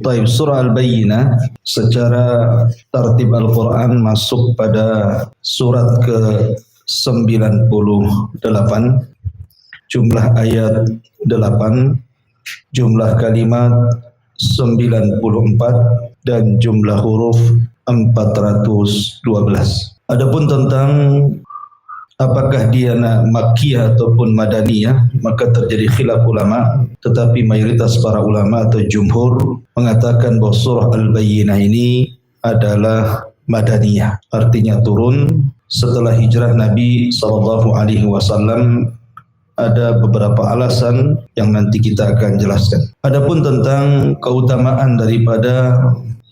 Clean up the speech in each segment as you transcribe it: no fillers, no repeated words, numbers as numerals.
Taib, surah Al-Bayyinah secara tertib Al-Quran masuk pada surat ke-98, jumlah ayat 8, jumlah kalimat 94 dan jumlah huruf 412. Adapun tentang apakah dia Makkiyah ataupun Madaniyah, maka terjadi khilaf ulama, tetapi mayoritas para ulama atau jumhur mengatakan bahwa surah Al-Bayyinah ini adalah Madaniyah, artinya turun setelah hijrah Nabi SAW. Ada beberapa alasan yang nanti kita akan jelaskan. Adapun tentang keutamaan daripada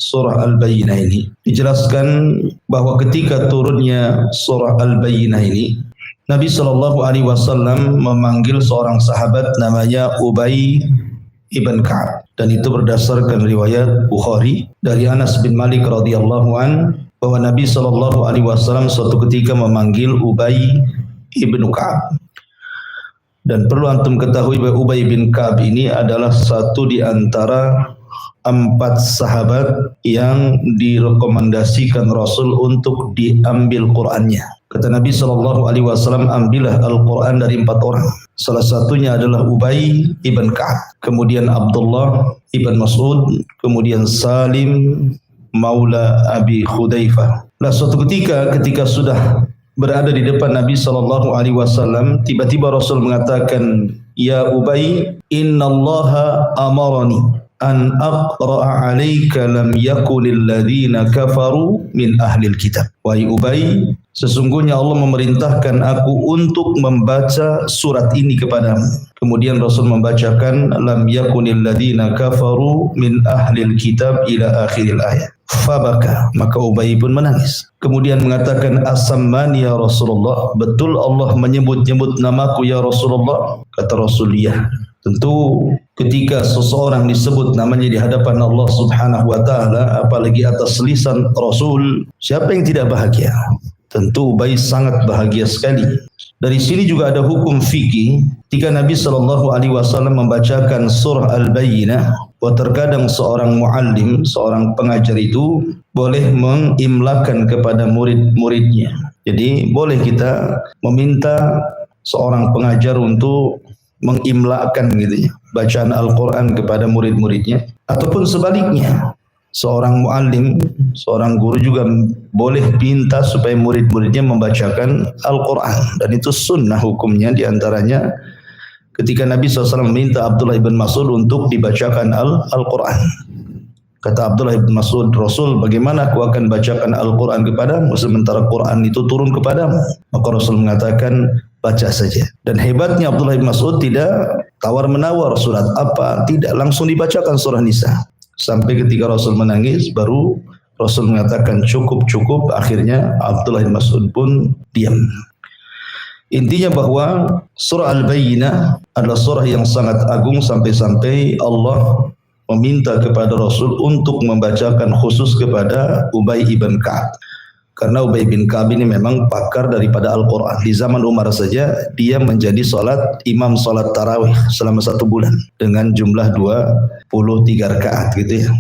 surah Al-Bayyinah ini, dijelaskan bahwa ketika turunnya surah Al-Bayyinah ini, Nabi SAW memanggil seorang sahabat namanya Ubay ibn Ka'ab, dan itu berdasarkan riwayat Bukhari dari Anas bin Malik radhiyallahu an bahwa Nabi SAW suatu ketika memanggil Ubay ibn Ka'ab. Dan perlu antum ketahui bahwa Ubay bin Ka'ab ini adalah satu di antara 4 sahabat yang direkomendasikan Rasul untuk diambil Qur'annya. Kata Nabi SAW, ambillah Al-Quran dari 4 orang. Salah satunya adalah Ubay ibn Ka'ab, kemudian Abdullah ibn Mas'ud, kemudian Salim maula Abi Khudaifah. Nah, suatu ketika sudah berada di depan Nabi SAW, tiba-tiba Rasul mengatakan, "Ya Ubay, innallaha amarani an aqra'a 'alaika lam yakunil ladzina kafaru min ahlil kitab." Wahai Ubay, sesungguhnya Allah memerintahkan aku untuk membaca surat ini kepadamu. Kemudian Rasul membacakan lam yakunil ladzina kafaru min ahlil kitab ila akhiril ayat. Fabaka, maka Ubay pun menangis. Kemudian mengatakan, asammani ya Rasulullah, betul Allah menyebut-nyebut namaku ya Rasulullah? Kata Rasul, ya. Tentu ketika seseorang disebut namanya di hadapan Allah Subhanahu wa taala, apalagi atas lisan Rasul, siapa yang tidak bahagia? Tentu Ubay sangat bahagia sekali. Dari sini juga ada hukum fikih ketika Nabi SAW membacakan surah Al-Bayyinah, bahwa terkadang seorang muallim, seorang pengajar itu boleh mengimlakan kepada murid-muridnya. Jadi boleh kita meminta seorang pengajar untuk mengimlakan gitu ya, bacaan Al-Quran kepada murid-muridnya, ataupun sebaliknya. Seorang muallim, seorang guru juga boleh minta supaya murid-muridnya membacakan Al-Quran, dan itu sunnah hukumnya. Diantaranya ketika Nabi SAW meminta Abdullah ibn Mas'ud untuk dibacakan Al-Quran. Kata Abdullah ibn Mas'ud, Rasul, bagaimana aku akan bacakan Al-Quran kepadamu sementara Quran itu turun kepadamu? Maka Rasul mengatakan, baca saja. Dan hebatnya Abdullah ibn Mas'ud tidak tawar-menawar surat apa, tidak, langsung dibacakan surah Nisa. Sampai ketika Rasul menangis, baru Rasul mengatakan cukup. Akhirnya Abdullah bin Mas'ud pun diam. Intinya bahwa surah Al-Bayyinah adalah surah yang sangat agung, sampai-sampai Allah meminta kepada Rasul untuk membacakan khusus kepada Ubay ibn Ka'ab. Karena Ubay bin Ka'ab ini memang pakar daripada Al-Quran. Di zaman Umar saja dia menjadi imam salat tarawih selama 1 bulan dengan jumlah 23 rakaat gitu ya.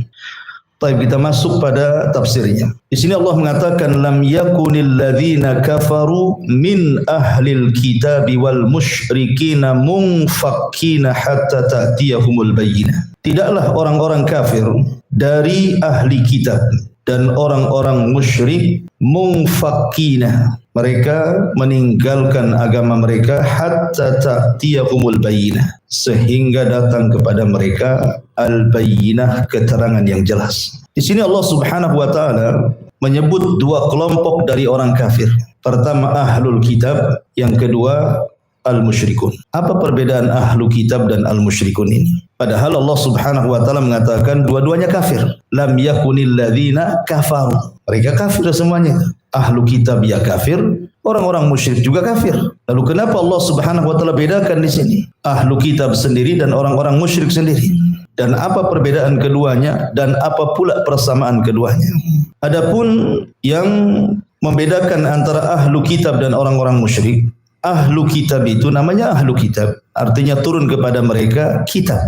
Baik, kita masuk pada tafsirnya. Di sini Allah mengatakan lam yakunil ladzina kafaru min ahlil kitabi wal musyrikina munfakkina hatta ta'tiyahumul bayyinah. Tidaklah orang-orang kafir dari ahli kitab dan orang-orang musyrik munfakkina, mereka meninggalkan agama mereka hatta ta'tiyahumul bayyinah, sehingga datang kepada mereka al-bayyinah, keterangan yang jelas. Di sini Allah Subhanahu wa taala menyebut 2 kelompok dari orang kafir. Pertama ahlul kitab, yang kedua al-musyrikun. Apa perbedaan ahlu kitab dan al-musyrikun ini? Padahal Allah Subhanahu wa taala mengatakan dua-duanya kafir. Lam yakunil ladzina kafaru. Mereka kafir semuanya. Ahlu kitab ya kafir, orang-orang musyrik juga kafir. Lalu kenapa Allah Subhanahu wa taala bedakan di sini? Ahlu kitab sendiri dan orang-orang musyrik sendiri. dan apa perbedaan keduanya dan apa pula persamaan keduanya. Adapun yang membedakan antara ahlu kitab dan orang-orang musyrik, ahlu kitab itu namanya ahlu kitab, artinya turun kepada mereka kitab.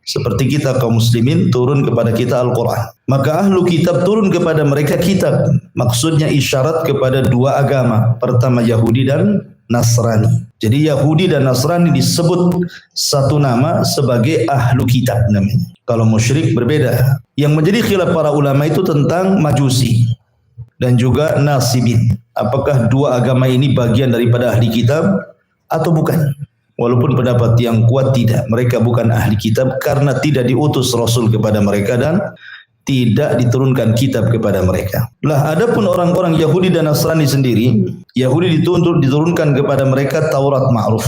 Seperti kita kaum muslimin turun kepada kita Al-Quran. Maka ahlu kitab turun kepada mereka kitab. Maksudnya isyarat kepada dua agama. Pertama Yahudi dan Nasrani. Jadi Yahudi dan Nasrani disebut satu nama sebagai ahlu kitab namanya. Kalau musyrik berbeda. Yang menjadi khilaf para ulama itu tentang Majusi dan juga Nasibin. Apakah dua agama ini bagian daripada ahli kitab atau bukan? Walaupun pendapat yang kuat tidak, mereka bukan ahli kitab karena tidak diutus Rasul kepada mereka dan tidak diturunkan kitab kepada mereka. Lah, adapun orang-orang Yahudi dan Nasrani sendiri, Yahudi diturunkan kepada mereka Taurat ma'ruf,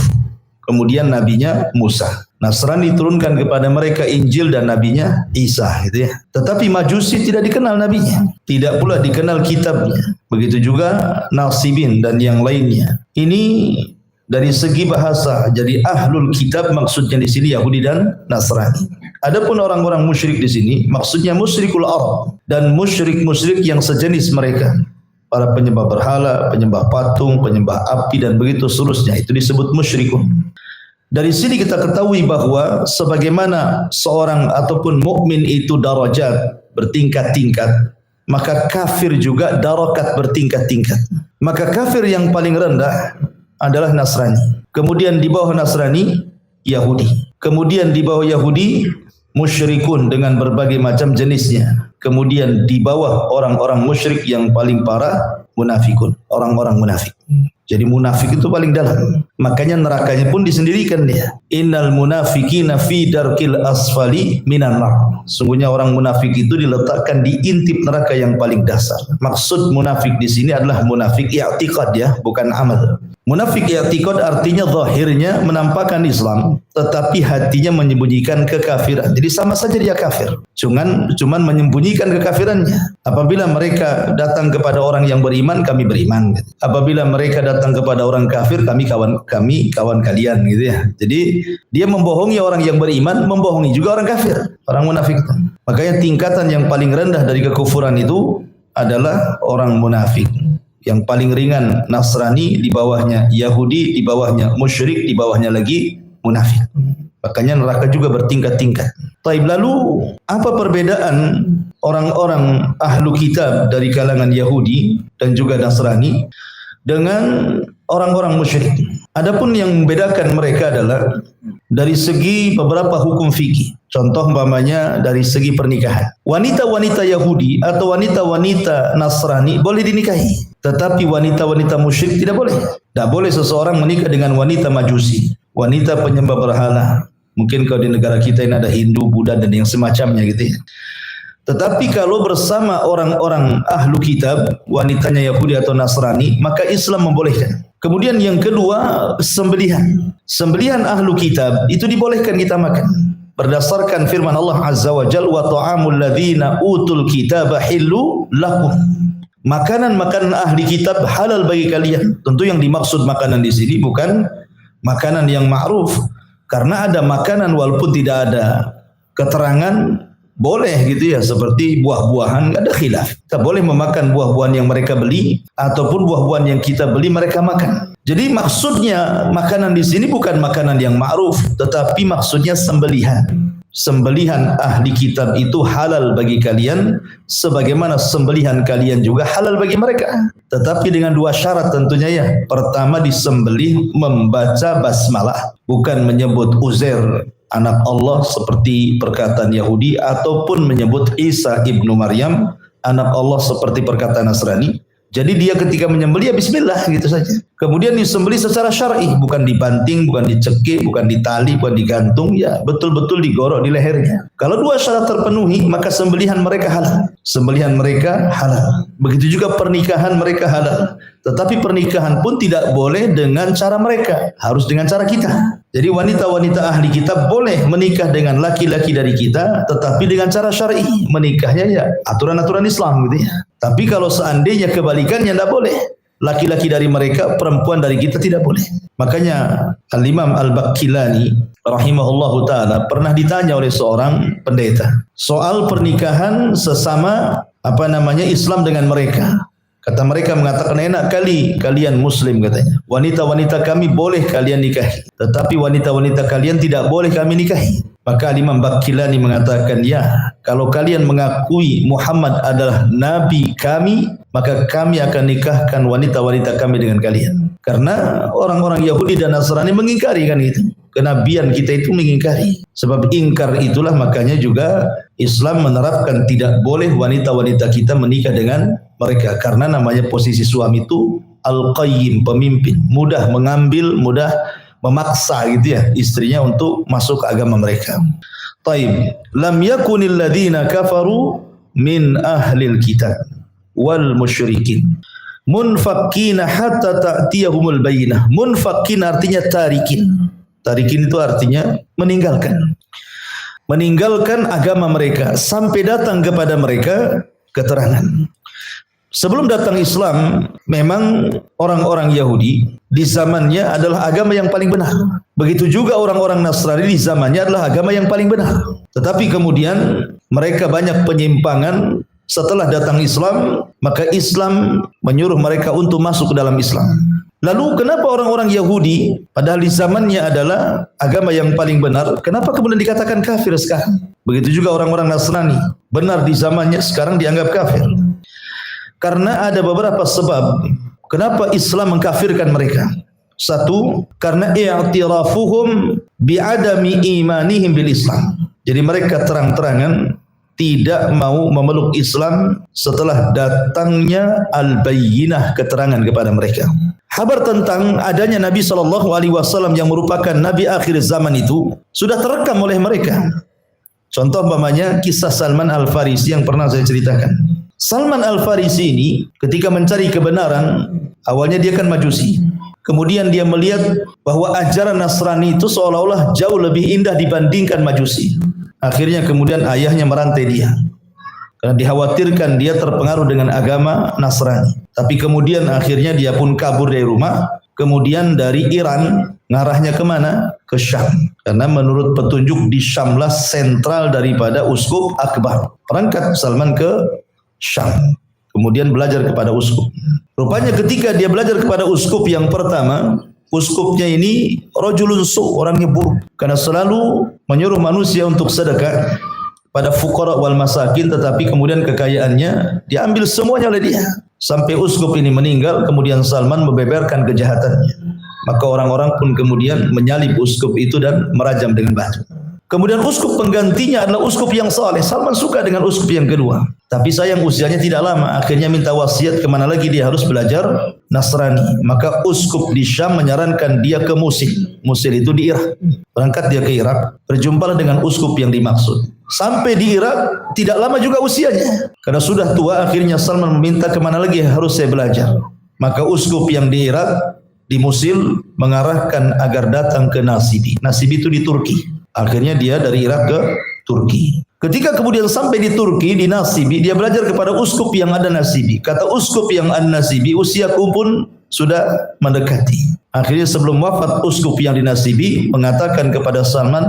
kemudian nabinya Musa. Nasrani diturunkan kepada mereka Injil dan nabinya Isa, gitu ya. Tetapi Majusi tidak dikenal nabinya, tidak pula dikenal kitabnya. Begitu juga Nasibin dan yang lainnya. Ini dari segi bahasa, jadi ahlul kitab maksudnya di sini Yahudi dan Nasrani. Adapun orang-orang musyrik di sini maksudnya musyrikul Arab dan musyrik-musyrik yang sejenis mereka. Para penyembah berhala, penyembah patung, penyembah api dan begitu seterusnya, itu disebut musyrikun. Dari sini kita ketahui bahwa sebagaimana seorang ataupun mukmin itu darajat bertingkat-tingkat, maka kafir juga darakat bertingkat-tingkat. Maka kafir yang paling rendah adalah Nasrani. Kemudian di bawah Nasrani Yahudi. Kemudian di bawah Yahudi musyrikun dengan berbagai macam jenisnya. Kemudian di bawah orang-orang musyrik yang paling parah munafikun, orang-orang munafik. Jadi munafik itu paling dalam. Makanya nerakanya pun disendirikan dia. Innal munafiqina fi darkil asfali minan nar. Sungguhnya orang munafik itu diletakkan di intip neraka yang paling dasar. Maksud munafik di sini adalah munafik i'tiqad ya, bukan amal. Munafik i'tiqad artinya zahirnya menampakkan Islam, tetapi hatinya menyembunyikan kekafiran. Jadi sama saja dia kafir. Cuman menyembunyikan kekafirannya. Apabila mereka datang kepada orang yang beriman, kami beriman. Apabila mereka datang kepada orang kafir, kami kawan kalian gitu ya. Jadi dia membohongi orang yang beriman, membohongi juga orang kafir, orang munafik. Makanya tingkatan yang paling rendah dari kekufuran itu adalah orang munafik. Yang paling ringan Nasrani, di bawahnya Yahudi, di bawahnya musyrik, di bawahnya lagi munafik. Makanya neraka juga bertingkat-tingkat. Taib, lalu apa perbedaan orang-orang ahlu kitab dari kalangan Yahudi dan juga Nasrani dengan orang-orang musyrik? Adapun yang membedakan mereka adalah dari segi beberapa hukum fikih. Contoh umpamanya dari segi pernikahan. Wanita-wanita Yahudi atau wanita-wanita Nasrani boleh dinikahi. Tetapi wanita-wanita musyrik tidak boleh. Tidak boleh seseorang menikah dengan wanita Majusi, wanita penyembah berhala. Mungkin kalau di negara kita ini ada Hindu, Buddha dan yang semacamnya gitu ya. Tetapi kalau bersama orang-orang ahlu kitab, wanitanya Yahudi atau Nasrani, maka Islam membolehkan. Kemudian yang kedua, sembelihan. Sembelihan ahlu kitab itu dibolehkan kita makan. Berdasarkan firman Allah Azza wa Jalla, wa ta'amul ladzina utul kitaba hillu lakum. Makanan-makanan ahli kitab halal bagi kalian. Tentu yang dimaksud makanan di sini bukan makanan yang ma'ruf. Karena ada makanan walaupun tidak ada keterangan boleh gitu ya, seperti buah-buahan, enggak ada khilaf. Kita boleh memakan buah-buahan yang mereka beli ataupun buah-buahan yang kita beli mereka makan. Jadi maksudnya makanan di sini bukan makanan yang ma'ruf, tetapi maksudnya sembelihan. Sembelihan ahli kitab itu halal bagi kalian sebagaimana sembelihan kalian juga halal bagi mereka. Tetapi dengan dua syarat tentunya ya. Pertama, disembelih membaca basmalah, bukan menyebut Uzair anak Allah seperti perkataan Yahudi ataupun menyebut Isa ibnu Maryam anak Allah seperti perkataan Nasrani. Jadi dia ketika menyembelih ya bismillah gitu saja. Kemudian disembelih secara syar'i, bukan dibanting, bukan dicekik, bukan ditali, bukan digantung, ya betul-betul digorok di lehernya. Kalau dua syarat terpenuhi, maka sembelihan mereka halal. Sembelihan mereka halal. Begitu juga pernikahan mereka halal. Tetapi pernikahan pun tidak boleh dengan cara mereka, harus dengan cara kita. Jadi wanita-wanita ahli kitab boleh menikah dengan laki-laki dari kita, tetapi dengan cara syar'i. Menikahnya ya aturan-aturan Islam gitu ya. Tapi kalau seandainya kebalikannya tidak boleh. laki-laki dari mereka, perempuan dari kita tidak boleh. Makanya Al-Imam Al-Baqillani rahimahullahu ta'ala pernah ditanya oleh seorang pendeta soal pernikahan sesama Islam dengan mereka. Kata mereka mengatakan, enak kali kalian muslim katanya. Wanita-wanita kami boleh kalian nikahi, tetapi wanita-wanita kalian tidak boleh kami nikahi. Maka Imam Baqillani mengatakan, ya, kalau kalian mengakui Muhammad adalah nabi kami, maka kami akan nikahkan wanita-wanita kami dengan kalian. Karena orang-orang Yahudi dan Nasrani mengingkari kan itu. Kenabian kita itu mengingkari. Sebab ingkar itulah makanya juga Islam menerapkan tidak boleh wanita-wanita kita menikah dengan mereka. Karena namanya posisi suami itu al-qayyim, pemimpin. Mudah mengambil, mudah memaksa gitu ya istrinya untuk masuk ke agama mereka. Taib. Lam yakunil ladzina kafaru min ahlil kitab wal musyrikin munfakkina hatta ta'tiyahumul bayyinah. Munfakkin artinya tarikin. Tarikin itu artinya meninggalkan. Meninggalkan agama mereka sampai datang kepada mereka keterangan. Sebelum datang Islam, memang orang-orang Yahudi di zamannya adalah agama yang paling benar. Begitu juga orang-orang Nasrani di zamannya adalah agama yang paling benar. Tetapi kemudian mereka banyak penyimpangan. Setelah datang Islam, maka Islam menyuruh mereka untuk masuk ke dalam Islam. Lalu kenapa orang-orang Yahudi padahal di zamannya adalah agama yang paling benar, kenapa kemudian dikatakan kafir sekarang? Begitu juga orang-orang Nasrani, benar di zamannya, sekarang dianggap kafir. Karena ada beberapa sebab kenapa Islam mengkafirkan mereka. Satu, karena i'tirafuhum bi'adami imanihim bil Islam. Jadi mereka terang-terangan tidak mau memeluk Islam setelah datangnya al-bayyinah, keterangan kepada mereka. Kabar tentang adanya Nabi SAW yang merupakan Nabi akhir zaman itu sudah terekam oleh mereka. Contoh umpamanya kisah Salman Al-Farisi yang pernah saya ceritakan. Salman Al-Farisi ini ketika mencari kebenaran, awalnya dia kan Majusi. Kemudian dia melihat bahwa ajaran Nasrani itu seolah-olah jauh lebih indah dibandingkan Majusi. Akhirnya kemudian ayahnya merantai dia. Karena dikhawatirkan dia terpengaruh dengan agama Nasrani. Tapi kemudian akhirnya dia pun kabur dari rumah. Kemudian dari Iran ngarahnya kemana? Ke Syam. Karena menurut petunjuk di Syamlah sentral daripada Uskup Akbar. Berangkat Salman ke Syam. Kemudian belajar kepada uskup. Rupanya ketika dia belajar kepada uskup yang pertama, uskupnya ini rajulun su, orangnya buruk. Karena selalu menyuruh manusia untuk sedekah pada fuqara wal masakin, tetapi kemudian kekayaannya diambil semuanya oleh dia. Sampai uskup ini meninggal, kemudian Salman membeberkan kejahatannya. Maka orang-orang pun kemudian menyalib uskup itu dan merajam dengan batu. Kemudian uskup penggantinya adalah uskup yang saleh. Salman suka dengan uskup yang kedua. Tapi sayang usianya tidak lama. Akhirnya minta wasiat kemana lagi dia harus belajar Nasrani. Maka uskup di Syam menyarankan dia ke Musil. Musil itu di Irak. Berangkat dia ke Irak. Berjumpalah dengan uskup yang dimaksud. Sampai di Irak tidak lama juga usianya. Karena sudah tua, akhirnya Salman meminta kemana lagi harus saya belajar. Maka uskup yang di Irak, di Musil, mengarahkan agar datang ke Nasibi. Nasibi itu di Turki. Akhirnya dia dari Irak ke Turki. Ketika kemudian sampai di Turki, di Nasibi, dia belajar kepada uskup yang ada Nasibi. Kata uskup yang ada Nasibi, usiaku pun sudah mendekati. Akhirnya sebelum wafat, uskup yang di Nasibi mengatakan kepada Salman,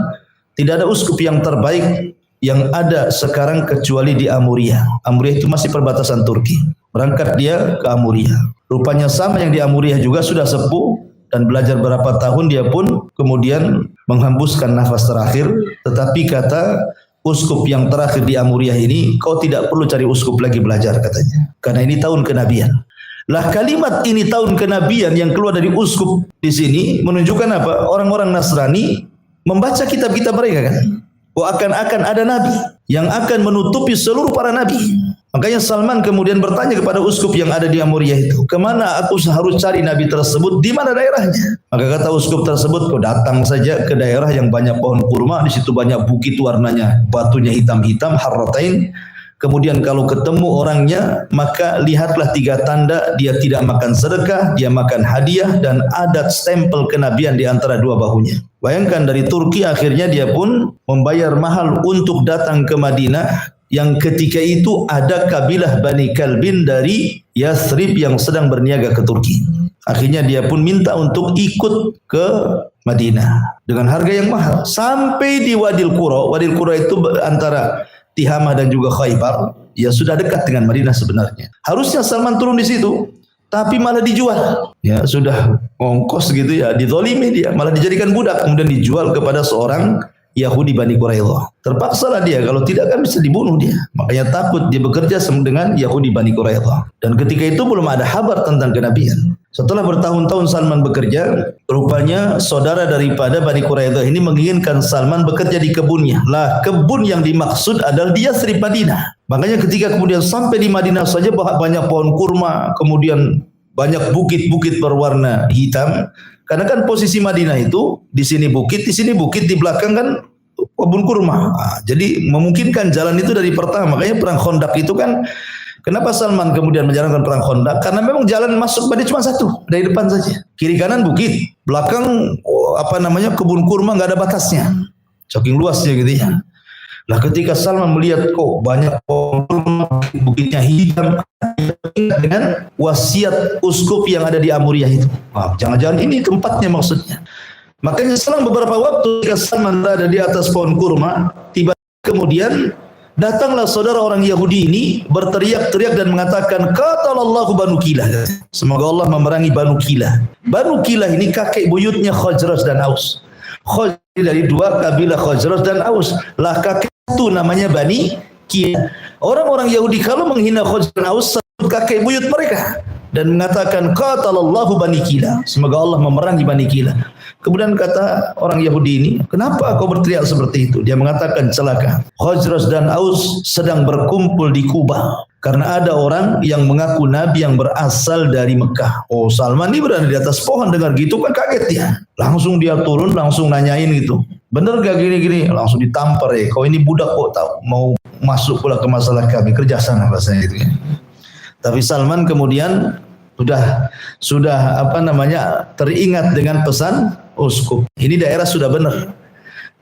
tidak ada uskup yang terbaik yang ada sekarang kecuali di Amuria. Amuria itu masih perbatasan Turki. Berangkat dia ke Amuria. Rupanya sama yang di Amuria juga sudah sepuh. Dan belajar berapa tahun dia pun kemudian menghembuskan nafas terakhir. Tetapi kata uskup yang terakhir di Amuriah ini, kau tidak perlu cari uskup lagi belajar katanya. Karena ini tahun kenabian. Lah kalimat ini tahun kenabian yang keluar dari uskup di sini menunjukkan apa? Orang-orang Nasrani membaca kitab-kitab mereka kan. Akan ada nabi yang akan menutupi seluruh para nabi. Makanya Salman kemudian bertanya kepada uskup yang ada di Amuriah itu, kemana aku harus cari nabi tersebut, di mana daerahnya? Maka kata uskup tersebut, kau datang saja ke daerah yang banyak pohon kurma, di situ banyak bukit warnanya, batunya hitam-hitam, harratain. Kemudian kalau ketemu orangnya, maka lihatlah 3 tanda, dia tidak makan sedekah, dia makan hadiah, dan ada stempel kenabian di antara 2 bahunya. Bayangkan dari Turki akhirnya dia pun membayar mahal untuk datang ke Madinah yang ketika itu ada kabilah Bani Kalbin dari Yathrib yang sedang berniaga ke Turki. Akhirnya dia pun minta untuk ikut ke Madinah dengan harga yang mahal. Sampai di Wadil Qura. Wadil Qura itu antara Tihamah dan juga Khaybar. Ya sudah dekat dengan Madinah sebenarnya. Harusnya Salman turun di situ, tapi malah dijual. Ya sudah ongkos gitu ya, dizalimi dia, malah dijadikan budak, kemudian dijual kepada seorang Yahudi Bani Quraidah. Terpaksalah dia, kalau tidak kan bisa dibunuh dia. Makanya takut dia bekerja dengan Yahudi Bani Quraidah. Dan ketika itu belum ada kabar tentang kenabian. Setelah bertahun-tahun Salman bekerja, rupanya saudara daripada Bani Quraidah ini menginginkan Salman bekerja di kebunnya. Lah, kebun yang dimaksud adalah di Yathrib Madinah. Makanya ketika kemudian sampai di Madinah saja banyak pohon kurma, kemudian banyak bukit-bukit berwarna hitam. Karena kan posisi Madinah itu di sini bukit, di belakang kan kebun kurma. Nah, jadi memungkinkan jalan itu dari pertama. Makanya perang Khandaq itu kan, kenapa Salman kemudian menjalankan perang Khandaq? Karena memang jalan masuk Madinah cuma satu, dari depan saja. Kiri kanan bukit, belakang kebun kurma nggak ada batasnya, saking luasnya gitu ya. Lah ketika Salman melihat kok banyak pohon kurma, bukitnya hitam, dengan wasiat uskup yang ada di Amuriyah itu. Jangan-jangan ini tempatnya maksudnya. Makanya selang beberapa waktu ketika Salman berada di atas pohon kurma, tiba kemudian datanglah saudara orang Yahudi ini berteriak-teriak dan mengatakan, qatalallahu Banu Kilah. Semoga Allah memerangi Banu Kilah. Banu Kilah ini kakek buyutnya Khazraj dan Aus. Khazraj dari dua kabilah Khazraj dan Aus. Lah kakek itu namanya Bani Kilah. Orang-orang Yahudi kalau menghina Khazraj dan Aus, sebut kakek buyut mereka dan mengatakan qatalallahu Bani Kilah. Semoga Allah memerangi Bani Kilah. Kemudian kata orang Yahudi ini, kenapa kau berteriak seperti itu? Dia mengatakan, celaka, Khazraj dan Aus sedang berkumpul di Kuba karena ada orang yang mengaku nabi yang berasal dari Mekah. Oh, Salman ini berada di atas pohon, dengar gitu kan kaget dia. Langsung dia turun, langsung nanyain gitu, bener gak gini-gini? Langsung ditampar, ya kau ini budak kok tahu mau masuk pula ke masalah kami, kerja sana bahasanya gitu. Tapi Salman kemudian sudah teringat dengan pesan uskup. Ini daerah sudah benar.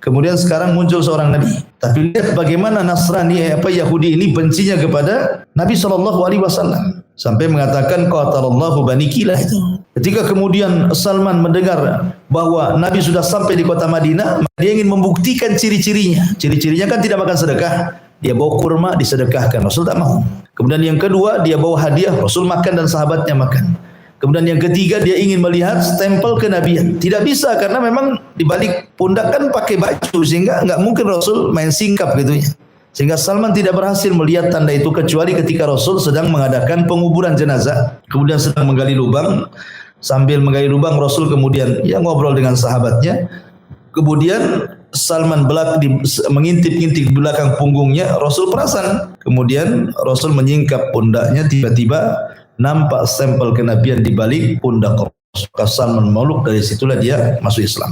Kemudian sekarang muncul seorang nabi. Tapi lihat bagaimana Nasrani Yahudi ini bencinya kepada Nabi SAW sampai mengatakan qatalallahu Bani Kilah itu. Ketika kemudian Salman mendengar bahwa Nabi sudah sampai di kota Madinah, dia ingin membuktikan ciri-cirinya. Ciri-cirinya kan tidak makan sedekah. Dia bawa kurma disedekahkan, Rasul tak mau. Kemudian yang kedua, dia bawa hadiah, Rasul makan dan sahabatnya makan. Kemudian yang ketiga, dia ingin melihat stempel kenabian. Tidak bisa karena memang di balik pundak kan pakai baju, sehingga enggak mungkin Rasul main singkap gitu ya. Sehingga Salman tidak berhasil melihat tanda itu kecuali ketika Rasul sedang mengadakan penguburan jenazah. Kemudian sedang menggali lubang. Sambil menggali lubang, Rasul kemudian ngobrol dengan sahabatnya. Kemudian Salman mengintip-intip belakang punggungnya, Rasul perasan. Kemudian Rasul menyingkap pundaknya, tiba-tiba nampak stempel kenabian di balik pundak Rasul. Salman meluk, dari situlah dia masuk Islam.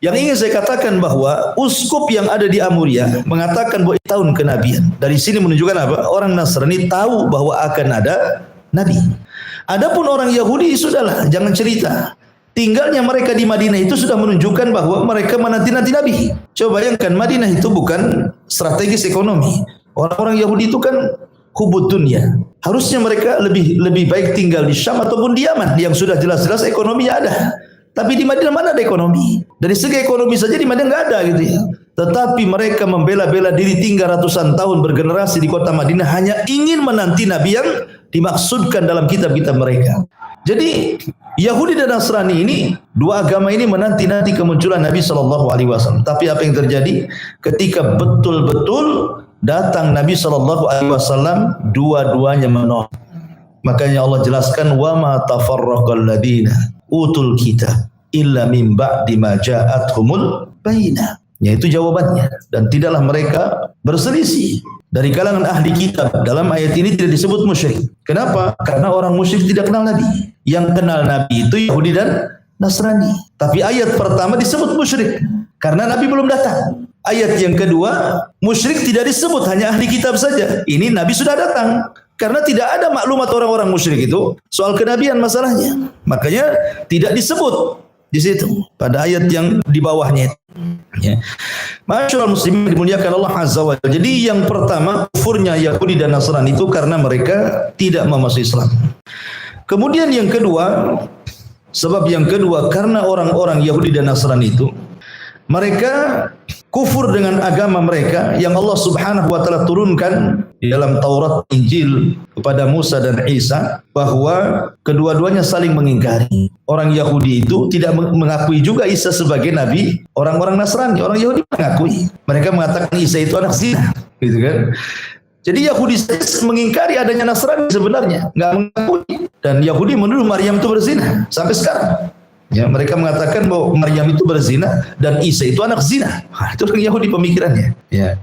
Yang ingin saya katakan bahwa uskup yang ada di Amuriyah mengatakan bahwa tahun kenabian. Dari sini menunjukkan apa? Orang Nasrani tahu bahwa akan ada nabi. Adapun orang Yahudi sudahlah, jangan cerita. Tinggalnya mereka di Madinah itu sudah menunjukkan bahwa mereka menanti-nanti Nabi. Coba bayangkan, Madinah itu bukan strategis ekonomi. Orang-orang Yahudi itu kan hubud dunia. Harusnya mereka lebih baik tinggal di Syam ataupun di Yaman yang sudah jelas-jelas ekonominya ada. Tapi di Madinah mana ada ekonomi? Dari segi ekonomi saja di Madinah nggak ada gitu ya. Tetapi mereka membela-bela diri tinggal ratusan tahun bergenerasi di kota Madinah hanya ingin menanti Nabi yang dimaksudkan dalam kitab-kitab mereka. Jadi Yahudi dan Nasrani ini, dua agama ini menanti-nanti kemunculan Nabi SAW. Tapi apa yang terjadi? Ketika betul-betul datang Nabi SAW, dua-duanya menolak. Makanya Allah jelaskan, wa ma tafarraqal ladina utul kitab illa min ba'di ma ja'athumul bayyinah. Yaitu jawabannya. Dan tidaklah mereka berselisih dari kalangan ahli kitab. Dalam ayat ini tidak disebut musyrik. Kenapa? Karena orang musyrik tidak kenal Nabi. Yang kenal Nabi itu Yahudi dan Nasrani. Tapi ayat pertama disebut musyrik karena Nabi belum datang. Ayat yang kedua, musyrik tidak disebut, hanya ahli kitab saja. Ini Nabi sudah datang. Karena tidak ada maklumat orang-orang musyrik itu soal kenabian masalahnya. Makanya tidak disebut. di situ pada ayat yang di bawahnya. Ya. Masyaallah muslimin dimuliakan Allah Azza wa Jalla. Jadi yang pertama kufurnya Yahudi dan Nasrani itu karena mereka tidak memasuki Islam. Kemudian yang kedua, sebab yang kedua karena orang-orang Yahudi dan Nasrani itu mereka kufur dengan agama mereka yang Allah Subhanahu wa taala turunkan di dalam Taurat, Injil kepada Musa dan Isa, bahwa kedua-duanya saling mengingkari. Orang Yahudi itu tidak mengakui juga Isa sebagai nabi, orang-orang Nasrani, orang Yahudi mengakui. Mereka mengatakan Isa itu anak zina, gitu kan? Jadi Yahudi mengingkari adanya Nasrani sebenarnya, enggak mengakui. Dan Yahudi menuduh Maryam itu berzina sampai sekarang. Ya, mereka mengatakan bahwa Maryam itu berzina dan Isa itu anak zina. Itu orang Yahudi pemikirannya. Ya.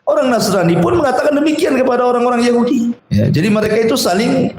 Orang Nasrani pun mengatakan demikian kepada orang-orang Yahudi. Ya, jadi mereka itu saling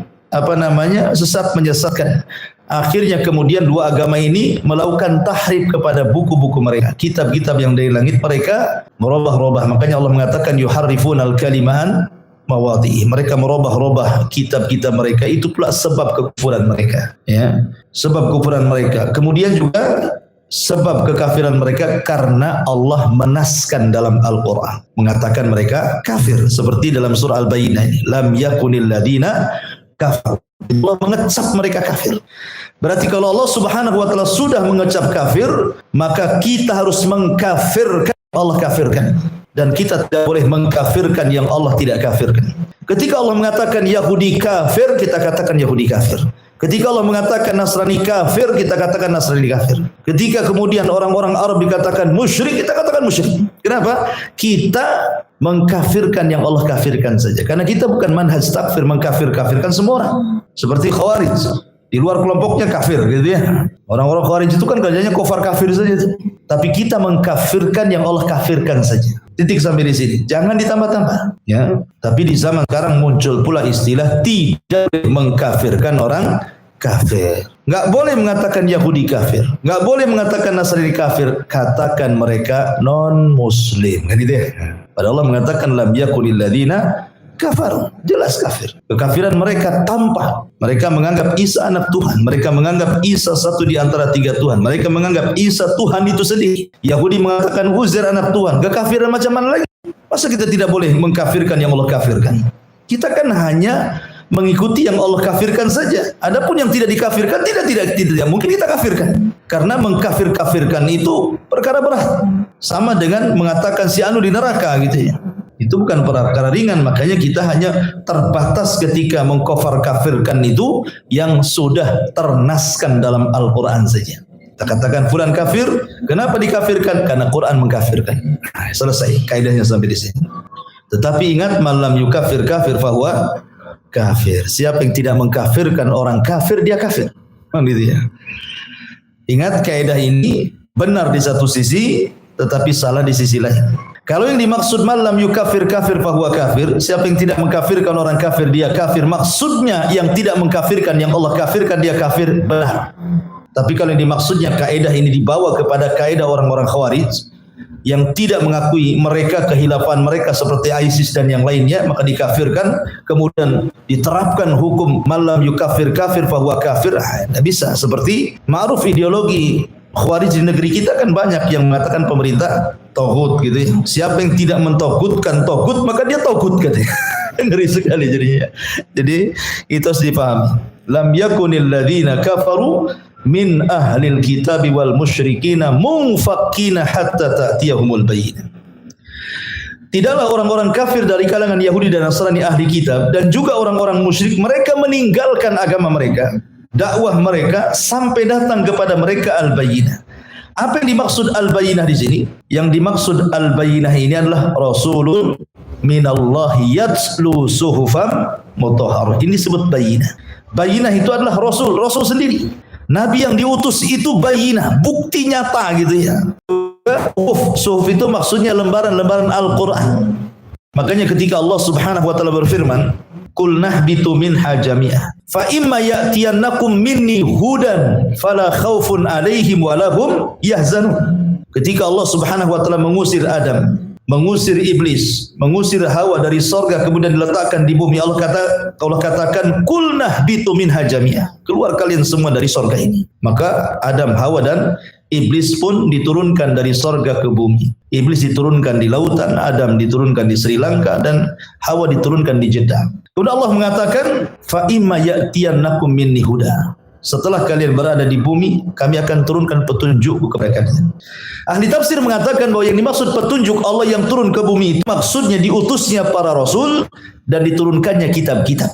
sesat menyesatkan. Akhirnya kemudian dua agama ini melakukan tahrif kepada buku-buku mereka, kitab-kitab yang dari langit mereka merubah-rubah. Makanya Allah mengatakan yuharrifunal kaliman mawadi'i. Mereka merubah-rubah kitab-kitab mereka, itu pula sebab kekufuran mereka, ya. Sebab kekufuran mereka. Kemudian juga sebab kekafiran mereka karena Allah menaskan dalam Al-Qur'an mengatakan mereka kafir, seperti dalam surah Al-Bayyinah ini, lam yakunil ladina kafir. Allah mengecap mereka kafir. Berarti kalau Allah Subhanahu wa taala sudah mengecap kafir, maka kita harus mengkafirkan Allah kafirkan. Dan kita tidak boleh mengkafirkan yang Allah tidak kafirkan. Ketika Allah mengatakan Yahudi kafir, kita katakan Yahudi kafir. Ketika Allah mengatakan Nasrani kafir, kita katakan Nasrani kafir. Ketika kemudian orang-orang Arab dikatakan musyrik, kita katakan musyrik. Kenapa? Kita mengkafirkan yang Allah kafirkan saja. Karena kita bukan manhaj takfir, mengkafir-kafirkan semua orang. Seperti Khawarij. Di luar kelompoknya kafir, gitu ya. Orang-orang Khawarij itu kan kerjanya kufar kafir saja. Tapi kita mengkafirkan yang Allah kafirkan saja. Titik sampai di sini. Jangan ditambah-tambah. Ya. Tapi di zaman sekarang muncul pula istilah tidak mengkafirkan orang kafir. Enggak boleh mengatakan Yahudi kafir. Enggak boleh mengatakan Nasrani kafir. Katakan mereka non-Muslim. Kan gitu ya. Padahal Allah mengatakan lam yakunil ladina kafar, jelas kafir. Kekafiran mereka tampak. Mereka menganggap Isa anak Tuhan. Mereka menganggap Isa satu di antara tiga Tuhan. Mereka menganggap Isa Tuhan itu sendiri. Yahudi mengatakan Uzair anak Tuhan. Kekafiran macam mana lagi? Masa kita tidak boleh mengkafirkan yang Allah kafirkan? Kita kan hanya mengikuti yang Allah kafirkan saja. Adapun yang tidak dikafirkan tidak mungkin kita kafirkan. Karena mengkafir-kafirkan itu perkara berat. Sama dengan mengatakan si anu di neraka gitu ya. Itu bukan perkara ringan, makanya kita hanya terbatas ketika mengkafir kafirkan itu yang sudah ternaskan dalam Al-Quran saja. Kita katakan fulan kafir, kenapa dikafirkan? Karena Quran mengkafirkan. Selesai, kaidahnya sampai di sini. Tetapi ingat, malam yukafir kafir fahuwa kafir. Siapa yang tidak mengkafirkan orang kafir, dia kafir. Gitu ya. Ingat, kaidah ini benar di satu sisi, tetapi salah di sisi lain. Kalau yang dimaksud malam yukafir kafir fahuwa kafir, siapa yang tidak mengkafirkan orang kafir, dia kafir. Maksudnya yang tidak mengkafirkan yang Allah kafirkan, dia kafir, benar. Tapi kalau yang dimaksudnya kaidah ini dibawa kepada kaidah orang-orang Khawarij yang tidak mengakui mereka kehilafan mereka seperti ISIS dan yang lainnya, maka dikafirkan, kemudian diterapkan hukum malam yukafir kafir fahuwa kafir. Tidak bisa. Seperti ma'ruf ideologi Khawarij di negeri kita kan banyak yang mengatakan pemerintah tauhid gitu ya. Siapa yang tidak mentauhidkan tauhid, maka dia tauhid katanya. Ngeri sekali jadinya. Jadi itu harus dipahami. Lam yakunil ladzina kafaru min ahlil kitabi wal musyrikina munfakkina hatta ta'tiyahumul bayyinah. Tidaklah orang-orang kafir dari kalangan Yahudi dan Nasrani ahli kitab dan juga orang-orang musyrik mereka meninggalkan agama mereka, dakwah mereka sampai datang kepada mereka al-bayyinah. Apa yang dimaksud al-bayyinah di sini? Yang dimaksud al-bayyinah ini adalah rasulun minallahi yatslu suhufan mutahharah. Ini disebut bayyinah. Bayyinah itu adalah rasul sendiri. Nabi yang diutus itu bayyinah, bukti nyata gitu ya. Suhuf itu maksudnya lembaran-lembaran Al-Qur'an. Makanya ketika Allah Subhanahu wa taala berfirman, "Qul nahbitu minha jami'ah. Fa imma ya'tiyannakum minni hudan fala khaufun 'alaihim wa lahum yahzanun." Ketika Allah Subhanahu wa taala mengusir Adam, mengusir iblis, mengusir Hawa dari sorga kemudian diletakkan di bumi. Allah katakan kulnah bitu minha jami'ah, keluar kalian semua dari sorga ini. Maka Adam, Hawa dan iblis pun diturunkan dari sorga ke bumi. Iblis diturunkan di lautan, Adam diturunkan di Sri Lanka, dan Hawa diturunkan di Jeddah. Kemudian Allah mengatakan fa imma ya'tiyannakum minni huda, setelah kalian berada di bumi, kami akan turunkan petunjuk kepada kalian. Ahli tafsir mengatakan bahwa yang dimaksud petunjuk Allah yang turun ke bumi itu maksudnya diutusnya para rasul dan diturunkannya kitab-kitab.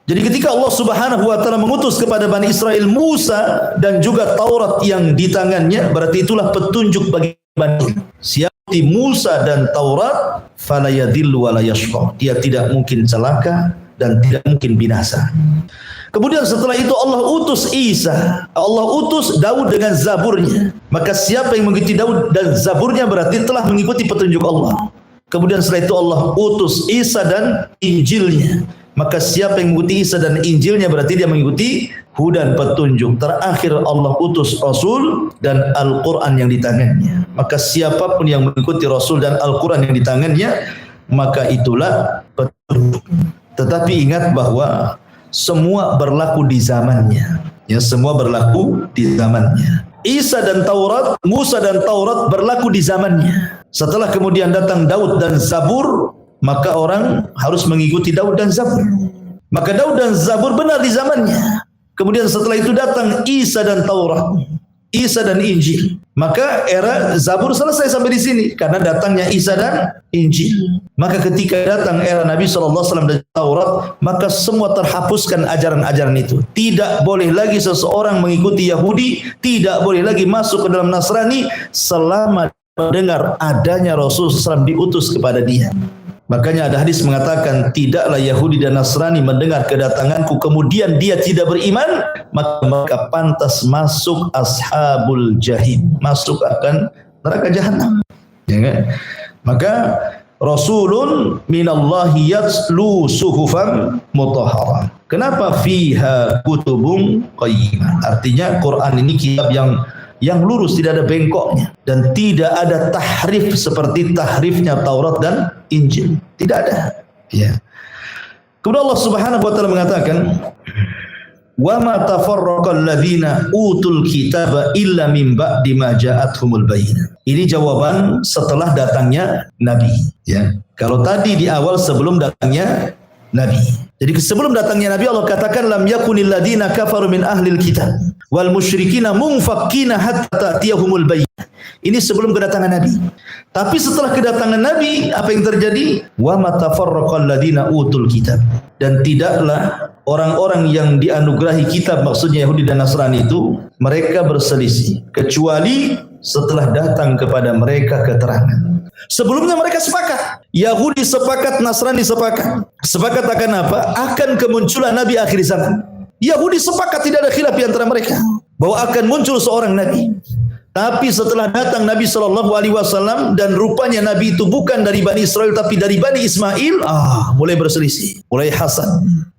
Jadi ketika Allah Subhanahu wa taala mengutus kepada Bani Israel Musa dan juga Taurat yang di tangannya, berarti itulah petunjuk bagi Bani Israel. Siapa Musa dan Taurat, fala yadhillu wa la yashqa. Dia tidak mungkin celaka dan tidak mungkin binasa. Kemudian setelah itu Allah utus Isa, Allah utus Daud dengan Zaburnya. Maka siapa yang mengikuti Daud dan Zaburnya berarti telah mengikuti petunjuk Allah. Kemudian setelah itu Allah utus Isa dan Injilnya. Maka siapa yang mengikuti Isa dan Injilnya berarti dia mengikuti hudan, petunjuk. Terakhir Allah utus Rasul dan Al-Quran yang di tangannya. Maka siapapun yang mengikuti Rasul dan Al-Quran yang di tangannya, maka itulah petunjuk. Tetapi ingat bahwa semua berlaku di zamannya. Ya, semua berlaku di zamannya. Isa dan Taurat, Musa dan Taurat berlaku di zamannya. Setelah kemudian datang Daud dan Zabur, maka orang harus mengikuti Daud dan Zabur. Maka Daud dan Zabur benar di zamannya. Kemudian setelah itu datang Isa dan Taurat, Isa dan Injil. Maka era Zabur selesai sampai di sini karena datangnya Isa dan Injil. Maka ketika datang era Nabi SAW dan Taurat, maka semua terhapuskan ajaran-ajaran itu. Tidak boleh lagi seseorang mengikuti Yahudi, tidak boleh lagi masuk ke dalam Nasrani selama mendengar adanya Rasul SAW diutus kepada dia. Makanya ada hadis mengatakan, tidaklah Yahudi dan Nasrani mendengar kedatanganku kemudian dia tidak beriman, maka mereka pantas masuk ashabul jahim, masuk akan neraka jahanam. Ya kan? Maka Rasulun minallahi yatslu suhufan mutahharah. Kenapa fiha kutubun qayyimah? Artinya Quran ini kitab yang lurus, tidak ada bengkoknya dan tidak ada tahrif seperti tahrifnya Taurat dan Injil. Tidak ada. Ya. Kemudian Allah Subhanahu wa taala mengatakan, "Wa ma tafarraqal ladzina utul kitaba illa min ba'di ma ja'atuhumul bayyinah." Ini jawaban setelah datangnya nabi, ya. Kalau tadi di awal sebelum datangnya nabi. Jadi sebelum datangnya nabi Allah katakan lam yakunil ladzina kafaru min ahlil kitab wal musyrikina munfakkina hatta ta'tiyahumul bayyinah. Ini sebelum kedatangan nabi. Tapi setelah kedatangan nabi, apa yang terjadi? Wa matafarraqal ladzina utul kitab. Dan tidaklah orang-orang yang dianugerahi kitab, maksudnya Yahudi dan Nasrani itu, mereka berselisih kecuali setelah datang kepada mereka keterangan. Sebelumnya mereka sepakat. Yahudi sepakat, Nasrani sepakat. Sepakat akan apa? Akan kemunculan nabi akhir zaman. Yahudi sepakat, tidak ada khilaf di antara mereka bahwa akan muncul seorang nabi. Tapi setelah datang Nabi SAW dan rupanya Nabi itu bukan dari Bani Israel tapi dari Bani Ismail, mulai berselisih, mulai hasad.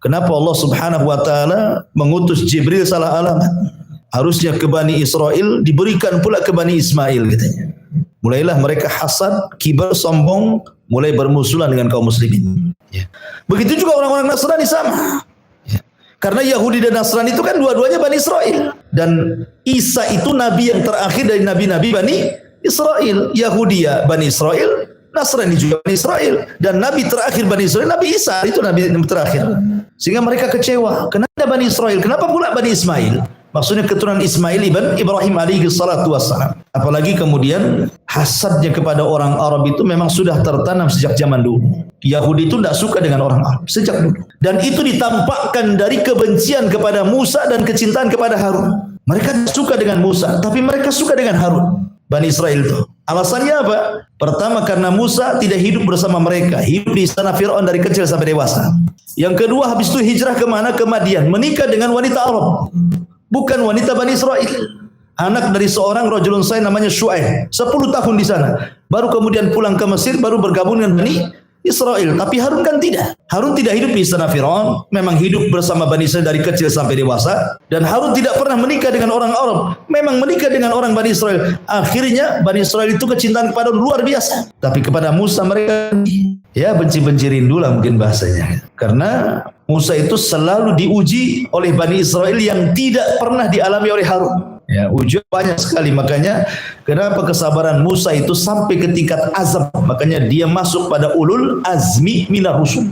Kenapa Allah Subhanahu wa taala mengutus Jibril salah alamat? Harusnya ke Bani Israel, diberikan pula ke Bani Ismail katanya. Mulailah mereka hasad, kibar, sombong, mulai bermusuhan dengan kaum muslimin. Ya. Begitu juga orang-orang Nasrani sama. Karena Yahudi dan Nasrani itu kan dua-duanya Bani Israel. Dan Isa itu nabi yang terakhir dari nabi-nabi Bani Israel. Yahudi ya Bani Israel, Nasrani juga Bani Israel. Dan nabi terakhir Bani Israel, Nabi Isa, itu nabi yang terakhir. Sehingga mereka kecewa. Kenapa Bani Israel? Kenapa pula Bani Ismail? Maksudnya keturunan Ismail ibn Ibrahim alaihi salatu wassalam. Apalagi kemudian hasadnya kepada orang Arab itu memang sudah tertanam sejak zaman dulu. Yahudi itu tidak suka dengan orang Arab sejak dulu. Dan itu ditampakkan dari kebencian kepada Musa dan kecintaan kepada Harun. Mereka tidak suka dengan Musa, tapi mereka suka dengan Harun. Bani Israel itu. Alasannya apa? Pertama karena Musa tidak hidup bersama mereka. Hidup di istana Fir'aun dari kecil sampai dewasa. Yang kedua habis itu hijrah kemana? Ke Madian. Menikah dengan wanita Arab. Bukan wanita Bani Israel. Anak dari seorang rajulun salih namanya Syu'aib. 10 tahun di sana. Baru kemudian pulang ke Mesir, baru bergabung dengan Bani Israel. Tapi Harun kan tidak. Harun tidak hidup di istana Firaun, memang hidup bersama Bani Israel dari kecil sampai dewasa. Dan Harun tidak pernah menikah dengan orang Arab, memang menikah dengan orang Bani Israel. Akhirnya Bani Israel itu kecintaan kepada luar biasa. Tapi kepada Musa mereka ya benci-benci rindu lah mungkin bahasanya. Karena Musa itu selalu diuji oleh Bani Israel yang tidak pernah dialami oleh Harun. Ya, ujian banyak sekali, makanya kenapa kesabaran Musa itu sampai ke tingkat azam, makanya dia masuk pada ulul azmi minar rusul.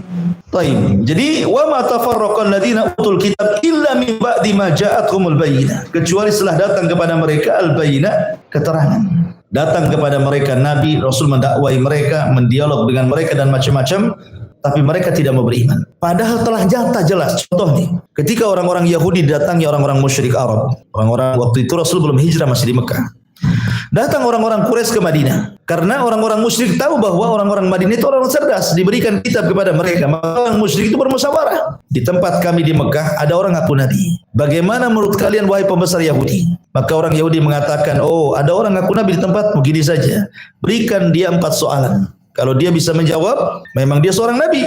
Baik. Jadi wa ma tafarraqal ladina utul kitab illa min ba'di ma ja'atkumul bayyinah, kecuali setelah datang kepada mereka al bayyinah, keterangan. Datang kepada mereka nabi, rasul mendakwai mereka, mendialog dengan mereka dan macam-macam, tapi mereka tidak mau beriman. Padahal telah nyata jelas. Contoh nih, ketika orang-orang Yahudi datangi orang-orang musyrik Arab, orang-orang waktu itu Rasul belum hijrah, masih di Mekah. Datang orang-orang Quraisy ke Madinah, karena orang-orang musyrik tahu bahwa orang-orang Madinah itu orang cerdas, diberikan kitab kepada mereka. Maka orang musyrik itu bermusyawarah. Di tempat kami di Mekah ada orang ngaku nabi. Bagaimana menurut kalian wahai pembesar Yahudi? Maka orang Yahudi mengatakan, oh ada orang ngaku nabi di tempat, begini saja. Berikan dia 4 soalan. Kalau dia bisa menjawab, memang dia seorang nabi.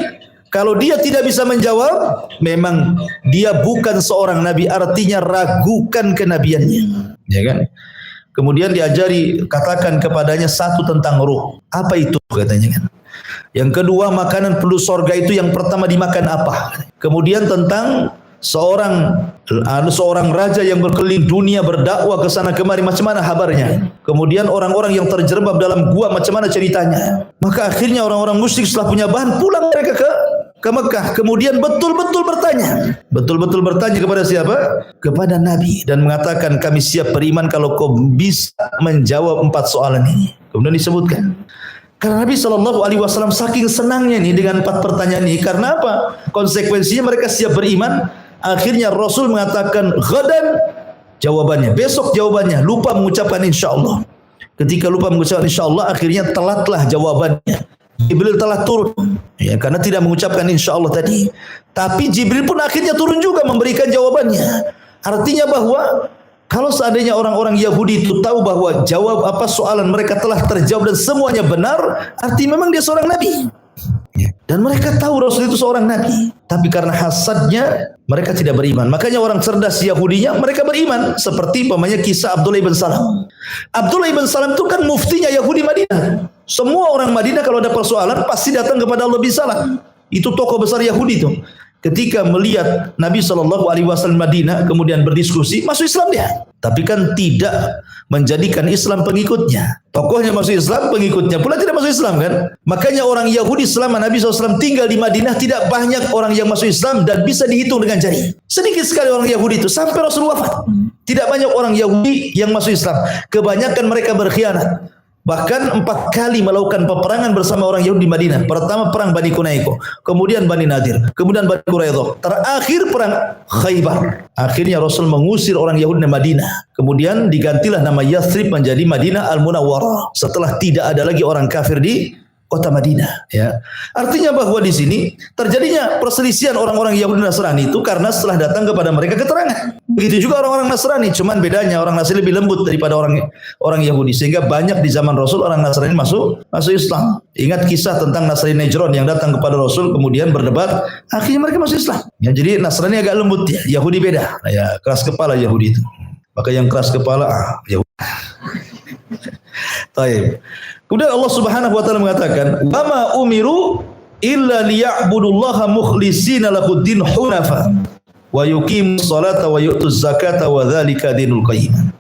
Kalau dia tidak bisa menjawab, memang dia bukan seorang nabi, artinya ragukan kenabiannya. Ya kan? Kemudian diajari, katakan kepadanya 1 tentang ruh. Apa itu katanya kan? Yang kedua, makanan penduduk sorga itu yang pertama dimakan apa? Kemudian tentang seorang raja yang berkeliling dunia berdakwah ke sana kemari, macam mana kabarnya? Kemudian orang-orang yang terjerembab dalam gua, macam mana ceritanya? Maka akhirnya orang-orang musyrik setelah punya bahan, pulang mereka ke Mekah. Kemudian betul-betul bertanya kepada siapa? Kepada Nabi, dan mengatakan kami siap beriman kalau kau bisa menjawab 4 soalan ini. Kemudian disebutkan, karena Nabi SAW saking senangnya nih dengan 4 pertanyaan ini. Karena apa? Konsekuensinya mereka siap beriman. Akhirnya Rasul mengatakan ghadan jawabannya, besok jawabannya, lupa mengucapkan insyaallah. Ketika lupa mengucapkan insyaallah, akhirnya telatlah jawabannya. Jibril telah turun, ya, karena tidak mengucapkan insyaallah tadi. Tapi Jibril pun akhirnya turun juga memberikan jawabannya. Artinya bahwa kalau seandainya orang-orang Yahudi itu tahu bahwa soalan mereka telah terjawab dan semuanya benar, artinya memang dia seorang nabi. Dan mereka tahu Rasul itu seorang nabi. Tapi karena hasadnya, mereka tidak beriman. Makanya orang cerdas Yahudinya, mereka beriman. Seperti umpamanya kisah Abdullah ibn Salam. Abdullah ibn Salam itu kan muftinya Yahudi Madinah. Semua orang Madinah kalau ada persoalan, pasti datang kepada Abdullah bin Salam. Itu tokoh besar Yahudi itu. Ketika melihat Nabi SAW Madinah, kemudian berdiskusi, masuk Islam dia. Tapi kan tidak menjadikan Islam pengikutnya. Tokohnya masuk Islam, pengikutnya pula tidak masuk Islam kan. Makanya orang Yahudi selama Nabi SAW tinggal di Madinah, tidak banyak orang yang masuk Islam dan bisa dihitung dengan jari. Sedikit sekali orang Yahudi itu, sampai Rasul wafat. Tidak banyak orang Yahudi yang masuk Islam. Kebanyakan mereka berkhianat. Bahkan 4 kali melakukan peperangan bersama orang Yahudi di Madinah. Pertama perang Bani Quraizah, kemudian Bani Nadir, kemudian Bani Quraidah, terakhir perang Khaybar. Akhirnya Rasul mengusir orang Yahudi di Madinah. Kemudian digantilah nama Yathrib menjadi Madinah Al-Munawwarah setelah tidak ada lagi orang kafir di kota Madinah, ya. Artinya bahwa di sini terjadinya perselisihan orang-orang Yahudi Nasrani itu karena setelah datang kepada mereka keterangan. Begitu juga orang-orang Nasrani, cuman bedanya orang Nasrani lebih lembut daripada orang Yahudi, sehingga banyak di zaman Rasul orang Nasrani masuk Islam. Ingat kisah tentang Nasrani Najran yang datang kepada Rasul kemudian berdebat, akhirnya mereka masuk Islam. Ya, jadi Nasrani agak lembut ya, Yahudi beda. Ya, keras kepala Yahudi itu. Maka yang keras kepala Yahudi. Baik. Kemudian Allah Subhanahu wa taala mengatakan, "Wa ma umiru illa liya'budullaha mukhlishina lahuddin hunafa wa yuqimus salata wa yu'tuz zakata wa dzalika dinul qayyim."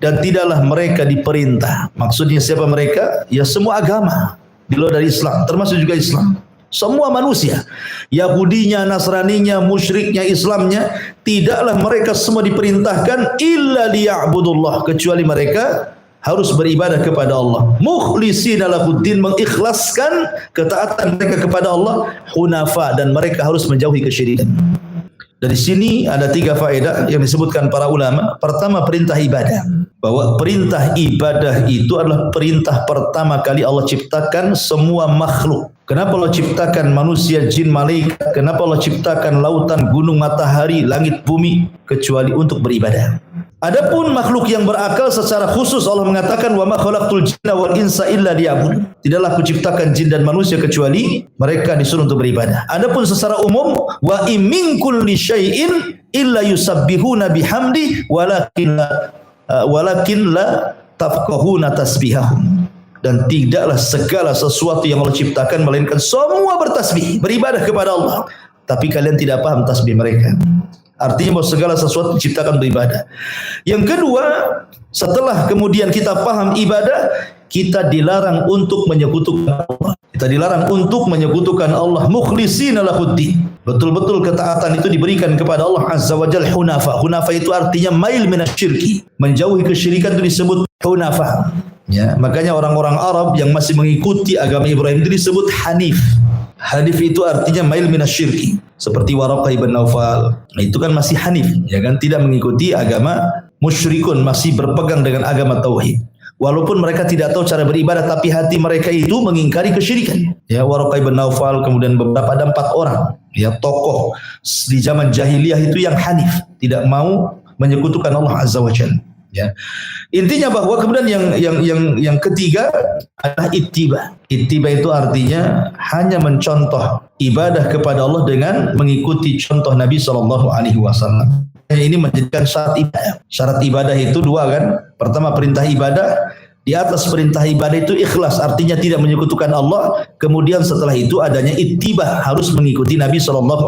Dan tidaklah mereka diperintah. Maksudnya siapa mereka? Ya semua agama di luar dari Islam, termasuk juga Islam. Semua manusia, Yahudinya, Nasraninya, musyriknya, Islamnya, tidaklah mereka semua diperintahkan illa liya'budullah, kecuali mereka harus beribadah kepada Allah. Mukhlishina lahuddin, mengikhlaskan ketaatan mereka kepada Allah, hunafa, dan mereka harus menjauhi kesyirikan. Dari sini ada 3 faedah yang disebutkan para ulama. Pertama, perintah ibadah. Bahwa perintah ibadah itu adalah perintah pertama kali Allah ciptakan semua makhluk. Kenapa Allah ciptakan manusia, jin, malaikat? Kenapa Allah ciptakan lautan, gunung, matahari, langit, bumi? Kecuali untuk beribadah. Adapun makhluk yang berakal secara khusus Allah mengatakan wa ma khalaqtul jinna wal insa illa liya'budun. Tidaklah kuciptakan jin dan manusia kecuali mereka disuruh untuk beribadah. Adapun secara umum wa in min kulli syai'in illa yusabbihuna bihamdi walakin la tafqahuna tasbihahum. Dan tidaklah segala sesuatu yang Allah ciptakan melainkan semua bertasbih, beribadah kepada Allah. Tapi kalian tidak paham tasbih mereka. Artinya bahwa segala sesuatu diciptakan beribadah. Yang kedua, setelah kemudian kita paham ibadah, kita dilarang untuk menyekutukan Allah. Kita dilarang untuk menyekutukan Allah mukhlishina lahuddin. Betul-betul ketaatan itu diberikan kepada Allah Azza wa Jalla hunafa. Hunafa itu artinya mail minasyirki. Menjauhi kesyirikan itu disebut hunafa. Ya, makanya orang-orang Arab yang masih mengikuti agama Ibrahim itu disebut hanif. Hanif itu artinya mail minasyirki. Seperti Waraqah ibn Naufal, itu kan masih hanif, ya kan, tidak mengikuti agama musyrikun, masih berpegang dengan agama tauhid. Walaupun mereka tidak tahu cara beribadah, tapi hati mereka itu mengingkari kesyirikan. Ya, Waraqah ibn Naufal, kemudian beberapa ada 4 orang, ya, tokoh di zaman jahiliyah itu yang hanif, tidak mau menyekutukan Allah Azza wa Jalla. Ya. Intinya bahwa kemudian yang ketiga adalah ittiba. Ittiba itu artinya hanya mencontoh ibadah kepada Allah dengan mengikuti contoh Nabi SAW. Ini menjadikan syarat ibadah. Syarat ibadah itu 2 kan. Pertama perintah ibadah. Di atas perintah ibadah itu ikhlas, artinya tidak menyekutukan Allah. Kemudian setelah itu adanya ittiba, harus mengikuti Nabi SAW.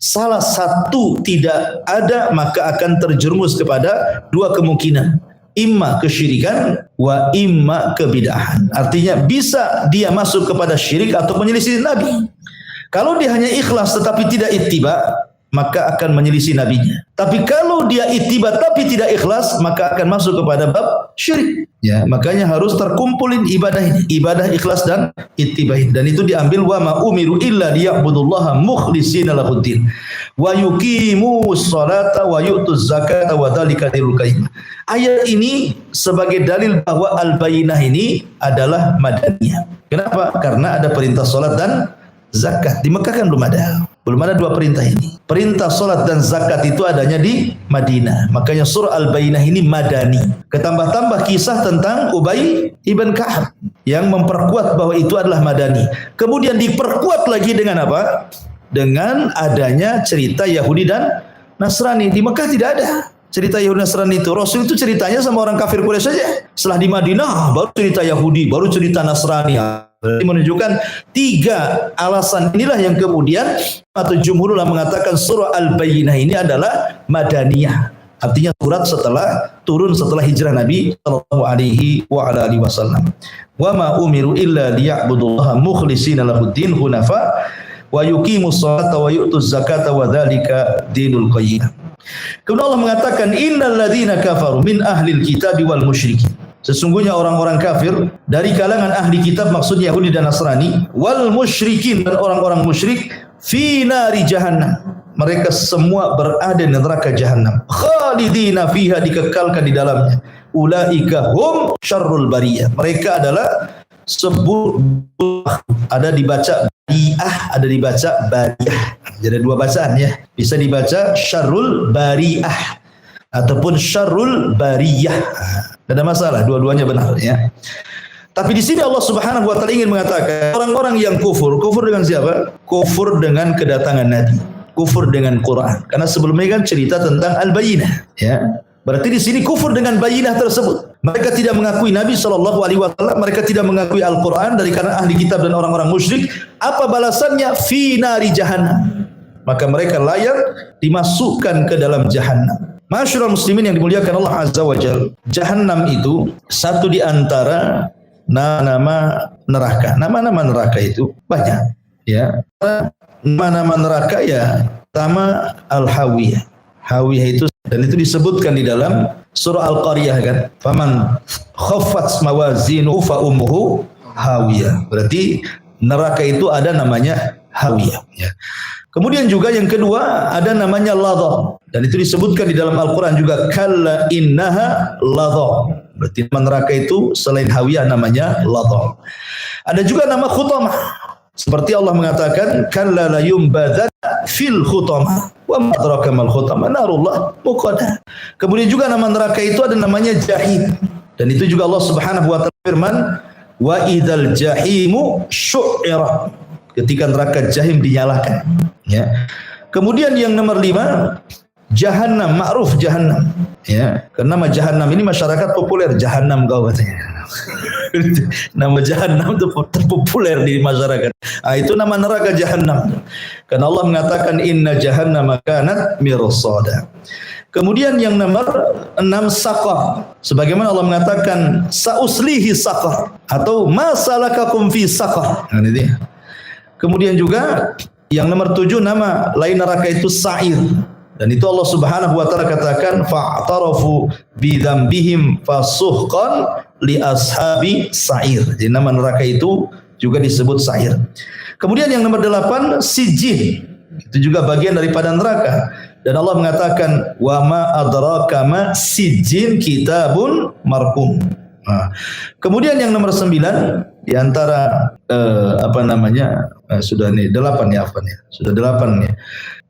Salah satu tidak ada, maka akan terjerumus kepada 2 kemungkinan. Imma kesyirikan, wa imma kebidahan. Artinya bisa dia masuk kepada syirik atau menyelisih Nabi. Kalau dia hanya ikhlas tetapi tidak ittiba, maka akan menyelisih nabinya. Tapi kalau dia ittiba tapi tidak ikhlas, maka akan masuk kepada bab syirik. Ya, makanya harus terkumpulin ibadah ini, ibadah ikhlas dan ittiba. Dan itu diambil wa ma umiru illa liya'budullaha mukhlishina lahuddin wa yuqimus salata wa yu'tuz zakata wa dzalika dinul qayyim. Ayat ini sebagai dalil bahwa al-bayyinah ini adalah madaniyah. Kenapa? Karena ada perintah salat dan zakat. Di Mekah kan belum ada 2 perintah ini. Perintah salat dan zakat itu adanya di Madinah. Makanya surah Al-Bayyinah ini madani. Ketambah-tambah kisah tentang Ubay ibn Ka'ab yang memperkuat bahwa itu adalah madani. Kemudian diperkuat lagi dengan apa? Dengan adanya cerita Yahudi dan Nasrani. Di Mekah tidak ada cerita Yahudi Nasrani itu. Rasul itu ceritanya sama orang kafir Quraisy saja. Setelah di Madinah baru cerita Yahudi, baru cerita Nasrani. Berarti menunjukkan 3 alasan inilah yang kemudian atau jumhur ulama mengatakan surah Al-Bayyinah ini adalah madaniyah. Artinya surat turun setelah hijrah Nabi sallallahu alaihi wasallam. Wa ma umiru illa liya'budullaha mukhlishina lahuddin hunafa wa yuqimus salata wa yu'tuz zakata wa dzalika dinul qayyim. Kemudian Allah mengatakan innal ladzina kafaru min ahlil kitabi wal musyrikin. Sesungguhnya orang-orang kafir dari kalangan ahli kitab, maksudnya Yahudi dan Nasrani, wal musyrikin, dan orang-orang musyrik, fi nari jahannam. Mereka semua berada di neraka jahannam. Khalidina fiha, dikekalkan di dalamnya. Ulaika hum syarrul bariyah. Mereka adalah ada dibaca bariah, ada dibaca bariyah. Jadi 2 bacaan ya. Bisa dibaca syarrul bariah ataupun syarrul bariyah. Tidak ada masalah, dua-duanya benar ya. Tapi di sini Allah Subhanahu wa taala ingin mengatakan orang-orang yang kufur dengan siapa? Kufur dengan kedatangan Nabi, kufur dengan Quran. Karena sebelumnya kan cerita tentang Al-Bayyinah ya. Berarti di sini kufur dengan Bayyinah tersebut. Mereka tidak mengakui Nabi sallallahu alaihi wasallam, mereka tidak mengakui Al-Qur'an dari kalangan ahli kitab dan orang-orang musyrik. Apa balasannya? Fi nari jahannam. Maka mereka layak dimasukkan ke dalam jahannam. Masyarul muslimin yang dimuliakan Allah Azza wa Jalla. Jahannam itu satu di antara nama-nama neraka. Nama-nama neraka itu banyak ya. Nama-nama neraka ya, pertama Al-Hawiyah. Hawiyah itu, dan itu disebutkan di dalam surah Al-Qaryah kan. Faman khaffat mawazinu fa ummuhu hawiyah. Berarti neraka itu ada namanya Hawiyah ya. Kemudian juga yang kedua ada namanya ladha, dan itu disebutkan di dalam Al-Quran juga, kalla innaha ladha. Berarti nama neraka itu selain Hawiyah namanya ladha. Ada juga nama Khutamah. Seperti Allah mengatakan, kalla la yumbadzan fil khutamah wa ma adraka mal khutamah narullah muqadah. Kemudian juga nama neraka itu ada namanya jahim. Dan itu juga Allah Subhanahu wa taala firman, wa idzal jahimu syu'ira. Ketika neraka jahim dinyalakan, ya. Kemudian yang nomor 5, Jahannam, ma'ruf Jahannam, ya. Karena nama Jahannam ini masyarakat populer, Jahannam kau katanya. Nama Jahannam itu terpopuler di masyarakat. Itu nama neraka Jahannam. Karena Allah mengatakan inna Jahannam kanat mirsada. Kemudian yang nomor 6 Saqar. Sebagaimana Allah mengatakan sauslihi saqar atau ma salakakum fi saqar. Nah, ini dia. Kemudian juga yang nomor 7 nama lain neraka itu Sa'ir. Dan itu Allah Subhanahu wa taala katakan fa'tarafu bi dzambihim fasuhqan li ashabi sa'ir. Jadi nama neraka itu juga disebut Sa'ir. Kemudian yang nomor 8 Sijjin. Itu juga bagian daripada neraka. Dan Allah mengatakan wa ma adraka ma sijjin kitabun marqum. Nah, kemudian yang nomor 9 di antara sudah nih 8 ya Afan ya. Sudah 8 ya.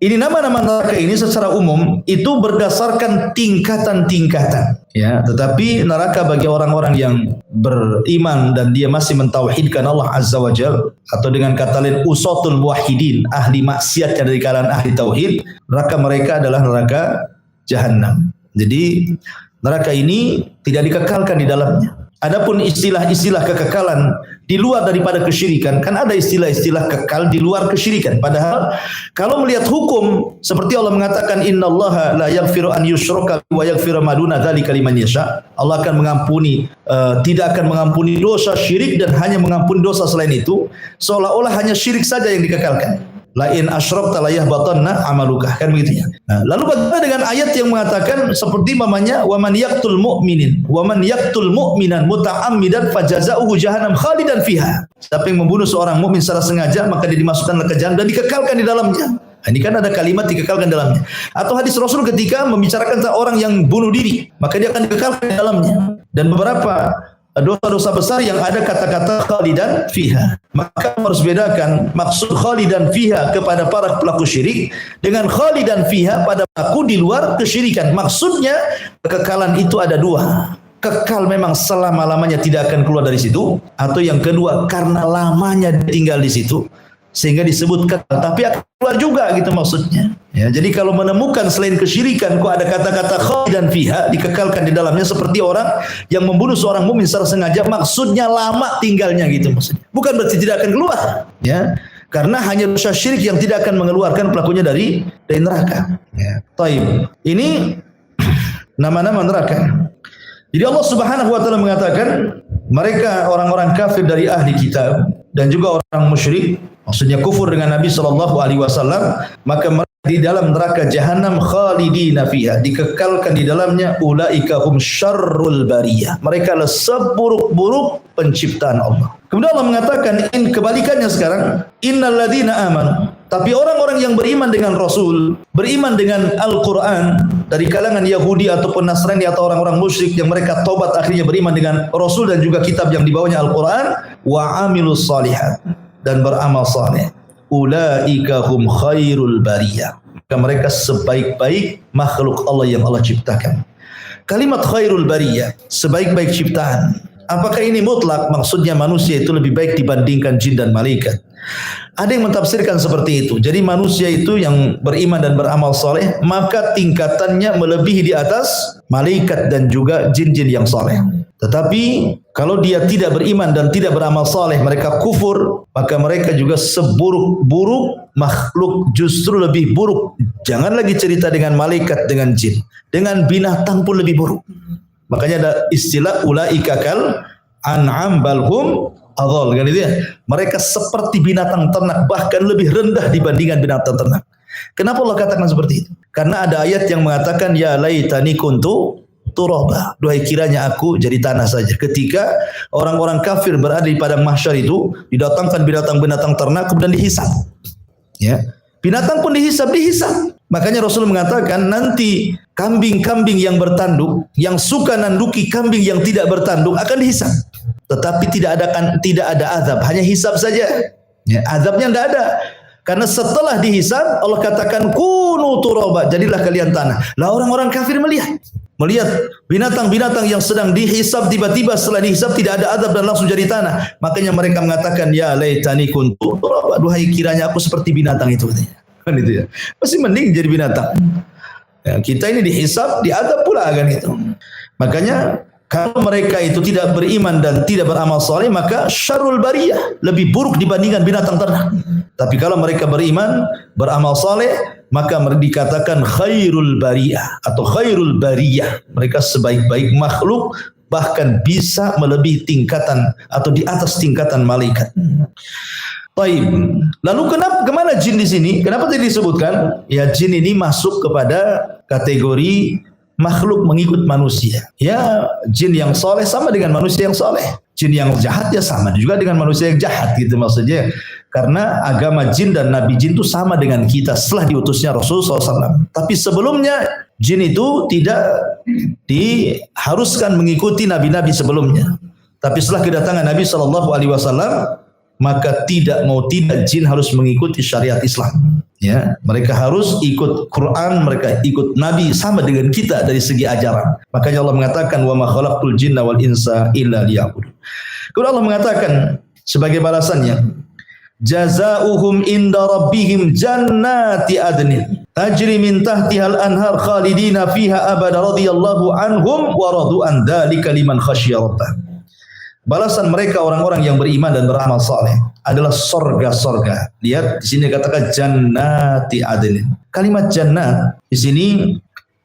Ini nama-nama neraka ini secara umum itu berdasarkan tingkatan-tingkatan, ya. Tetapi neraka bagi orang-orang yang beriman dan dia masih mentauhidkan Allah Azza wa Jalla, atau dengan kata lain usatul muwahhidin, ahli maksiat yang dari kalangan ahli tauhid, neraka mereka adalah neraka Jahannam. Jadi neraka ini tidak dikekalkan di dalamnya. Adapun istilah-istilah kekekalan di luar daripada kesyirikan, kan ada istilah-istilah kekal di luar kesyirikan. Padahal kalau melihat hukum seperti Allah mengatakan innallaha la yaghfiru an yushraka wa yaghfiru ma duna dzalika liman yasha. Allah akan mengampuni, tidak akan mengampuni dosa syirik dan hanya mengampuni dosa selain itu. Seolah-olah hanya syirik saja yang dikekalkan. La in asyrakta la yahbatanna amaluka, kan begitu ya. Nah, lalu bagaimana dengan ayat yang mengatakan seperti mamanya wa man yaqtul mu'minan muta'ammidan fajazaohu jahannam khalidan fiha. Siapa yang membunuh seorang mukmin secara sengaja maka dia dimasukkan ke jahannam dan dikekalkan di dalamnya. Nah, ini kan ada kalimat dikekalkan di dalamnya. Atau hadis Rasul ketika membicarakan tentang orang yang bunuh diri, maka dia akan dikekalkan di dalamnya. Dan beberapa dosa-dosa besar yang ada kata-kata khalidan fiha. Maka harus bedakan maksud khalidan fiha kepada para pelaku syirik dengan khalidan fiha pada pelaku di luar kesyirikan. Maksudnya kekekalan itu ada 2. Kekal memang selama-lamanya tidak akan keluar dari situ, atau yang kedua karena lamanya tinggal di situ sehingga disebut kekal, tapi akan keluar juga gitu maksudnya. Ya, jadi kalau menemukan selain kesyirikan kok ada kata-kata khalidan fiha dikekalkan di dalamnya seperti orang yang membunuh seorang mukmin secara sengaja, maksudnya lama tinggalnya gitu maksudnya. Bukan berarti tidak akan keluar, ya. Karena hanya dosa syirik yang tidak akan mengeluarkan pelakunya dari neraka. Ya. Taib. Ini nama-nama neraka. Jadi Allah Subhanahu wa taala mengatakan mereka orang-orang kafir dari ahli kitab dan juga orang musyrik, maksudnya kufur dengan Nabi sallallahu alaihi wasallam, maka mereka di dalam neraka Jahannam khalidina fiha, dikekalkan di dalamnya. Ulaika hum syarrul bariyah, mereka adalah seburuk-buruk penciptaan Allah. Kemudian Allah mengatakan kebalikannya sekarang, innal ladzina amanu, tapi orang-orang yang beriman dengan Rasul, beriman dengan Al-Quran dari kalangan Yahudi ataupun Nasrani atau orang-orang musyrik yang mereka tobat akhirnya beriman dengan Rasul dan juga kitab yang dibawanya Al-Quran, wa amilus salihat, dan beramal saleh, ulaika hum khairul bariyah, maka mereka sebaik-baik makhluk Allah yang Allah ciptakan. Kalimat khairul bariyah, sebaik-baik ciptaan, apakah ini mutlak? Maksudnya manusia itu lebih baik dibandingkan jin dan malaikat. Ada yang mentafsirkan seperti itu. Jadi manusia itu yang beriman dan beramal soleh, maka tingkatannya melebihi di atas malaikat dan juga jin-jin yang soleh. Tetapi kalau dia tidak beriman dan tidak beramal soleh, mereka kufur, maka mereka juga seburuk-buruk makhluk, justru lebih buruk. Jangan lagi cerita dengan malaikat, dengan jin, dengan binatang pun lebih buruk. Makanya ada istilah ulaika kal an'am balhum adhal, kan itu ya. Mereka seperti binatang ternak, bahkan lebih rendah dibandingkan binatang ternak. Kenapa Allah katakan seperti itu? Karena ada ayat yang mengatakan ya laitani kuntu turaba, duhai kiranya aku jadi tanah saja. Ketika orang-orang kafir berada di padang mahsyar itu, didatangkan binatang-binatang ternak kemudian dihisab. Ya. Binatang pun dihisab. Makanya Rasul mengatakan nanti kambing-kambing yang bertanduk, yang suka nanduki kambing yang tidak bertanduk akan dihisab. Tetapi tidak ada azab, hanya hisab saja. Ya, azabnya enggak ada. Karena setelah dihisab Allah katakan kunu turaba, jadilah kalian tanah. Lah orang-orang kafir melihat binatang-binatang yang sedang dihisab, tiba-tiba setelah dihisab tidak ada azab dan langsung jadi tanah. Makanya mereka mengatakan ya laitani kuntu turaba, duhai kiranya aku seperti binatang itu katanya. Kan itu ya. Masih mending jadi binatang. Ya, kita ini dihisab, diazab pula kan itu. Makanya kalau mereka itu tidak beriman dan tidak beramal saleh, maka syarrul bariyah, lebih buruk dibandingkan binatang ternak. Tapi kalau mereka beriman, beramal saleh, maka dikatakan khairul bariyah atau khairul bariyah. Mereka sebaik-baik makhluk, bahkan bisa melebihi tingkatan atau di atas tingkatan malaikat. Baik. Lalu kemana jin di sini? Kenapa tadi disebutkan? Ya, jin ini masuk kepada kategori makhluk mengikut manusia. Ya, jin yang soleh sama dengan manusia yang soleh. Jin yang jahat ya sama juga dengan manusia yang jahat gitu maksudnya. Karena agama jin dan nabi jin itu sama dengan kita setelah diutusnya Rasulullah SAW. Tapi sebelumnya jin itu tidak diharuskan mengikuti nabi-nabi sebelumnya. Tapi setelah kedatangan Nabi SAW, maka tidak jin harus mengikuti syariat Islam. Ya, mereka harus ikut Quran, mereka ikut Nabi sama dengan kita dari segi ajaran. Makanya Allah mengatakan wa ma khalaqtul jinna wal insa illa liya'budun. Kemudian Allah mengatakan sebagai balasannya, jazaohum inda rabbihim jannati adnin tajri min tahtihal anhar khalidina fiha abada radhiyallahu anhum wa radu an dzalika liman khasyiya rabbah. Balasan mereka orang-orang yang beriman dan beramal saleh adalah sorga-sorga. Lihat di sini katakan jannati adnin. Kalimat jannat di sini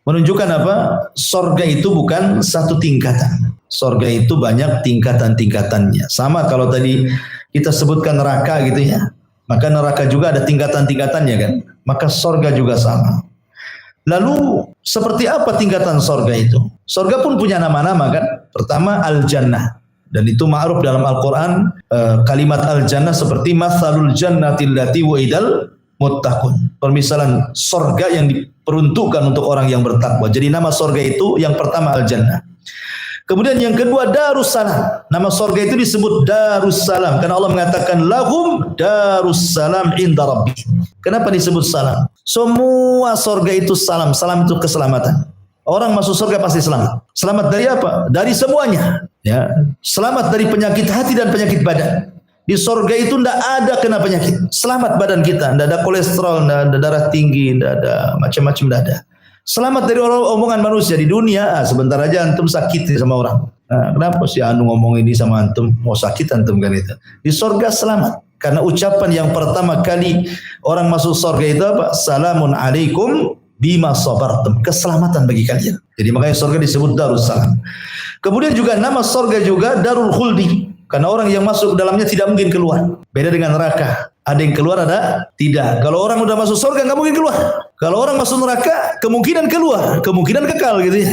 menunjukkan apa? Sorga itu bukan satu tingkatan. Sorga itu banyak tingkatan-tingkatannya. Sama kalau tadi kita sebutkan neraka gitu ya. Maka neraka juga ada tingkatan-tingkatannya kan. Maka sorga juga sama. Lalu seperti apa tingkatan sorga itu? Sorga pun punya nama-nama kan. Pertama al-jannah. Dan itu ma'ruf dalam Al-Quran, kalimat al-jannah seperti mathalul jannatil lati wa'idal muttaqun. Permisalan sorga yang diperuntukkan untuk orang yang bertakwa. Jadi nama sorga itu yang pertama al-jannah. Kemudian yang kedua Darussalam. Nama sorga itu disebut Darussalam karena Allah mengatakan lahum Darussalam inda rabbihim. Kenapa disebut salam? Semua sorga itu salam. Salam itu keselamatan. Orang masuk surga pasti selamat. Selamat dari apa? Dari semuanya. Ya, selamat dari penyakit hati dan penyakit badan. Di surga itu tidak ada kena penyakit. Selamat badan kita, tidak ada kolesterol, tidak ada darah tinggi, tidak ada macam-macam, tidak ada. Selamat dari omongan manusia di dunia. Sebentar aja antum sakit sama orang. Nah, kenapa sih anu ngomong ini sama antum? Mau sakit antum kan itu. Di surga selamat. Karena ucapan yang pertama kali orang masuk surga itu apa? Salamun alaikum bima sabartum, keselamatan bagi kalian. Jadi makanya surga disebut Darussalam. Kemudian juga nama surga juga Darul Khuldi, karena orang yang masuk ke dalamnya tidak mungkin keluar. Beda dengan neraka. Ada yang keluar, ada tidak. Kalau orang udah masuk surga nggak mungkin keluar. Kalau orang masuk neraka kemungkinan keluar, kemungkinan kekal gitu ya.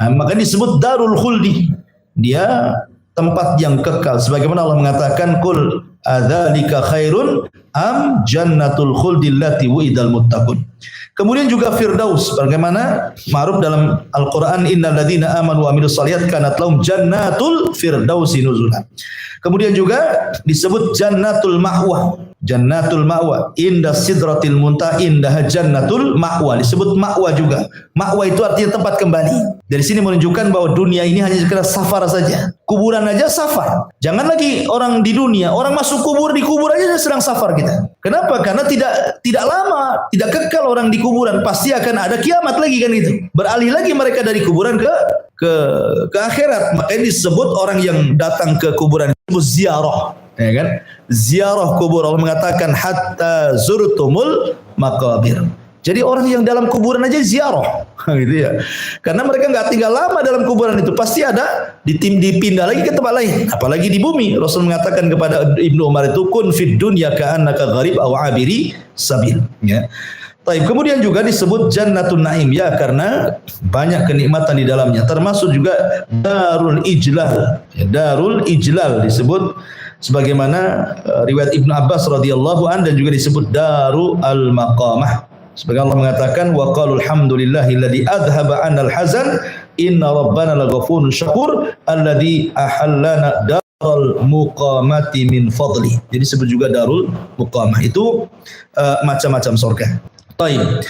Nah, makanya disebut Darul Khuldi. Dia tempat yang kekal. Sebagaimana Allah mengatakan qul adzalika khairun am jannatul khuldi allati wu'idal muttaqun. Kemudian juga Firdaus, bagaimana ma'ruf dalam Al-Quran innal ladzina amanu wa amilus shalihat kanat lahum jannatul firdausi nuzula. Kemudian juga disebut jannatul ma'wa. Jannatul ma'wa inda sidratil muntaha indaha jannatul ma'wa, disebut ma'wa juga. Ma'wa itu artinya tempat kembali. Dari sini menunjukkan bahwa dunia ini hanya sekedar safar saja. Kuburan aja safar. Jangan lagi orang di dunia, orang masuk kubur, di kubur aja sedang safar kita. Kenapa? Karena tidak lama, tidak kekal orang di kuburan. Pasti akan ada kiamat lagi kan itu. Beralih lagi mereka dari kuburan ke akhirat. Makanya disebut orang yang datang ke kuburan disebut ziarah. Ya kan? Ziarah kubur. Allah mengatakan hatta zurtumul maqabir. Jadi orang yang dalam kuburan aja ziarah, gitu ya. Karena mereka nggak tinggal lama dalam kuburan itu, pasti ada dipindah lagi ke tempat lain. Apalagi di bumi. Rasul mengatakan kepada Ibnu Umar itu kun fid dunya ka'annaka gharib aw abiri sabil. Ya. Baik, kemudian juga disebut Jannatun Naim ya karena banyak kenikmatan di dalamnya. Termasuk juga Darul Ijlal. Ya, Darul Ijlal disebut sebagaimana riwayat Ibnu Abbas radhiyallahu an dan juga disebut Darul Al-Maqamah. Sebagai Allah mengatakan wa qalul hamdulillahilladzi adhaba 'anal hazan inna rabbana laghafurun syakur alladzi ahallana darul darul muqamati min fadli. Jadi disebut juga darul muqamah. Itu macam-macam surga. Baik.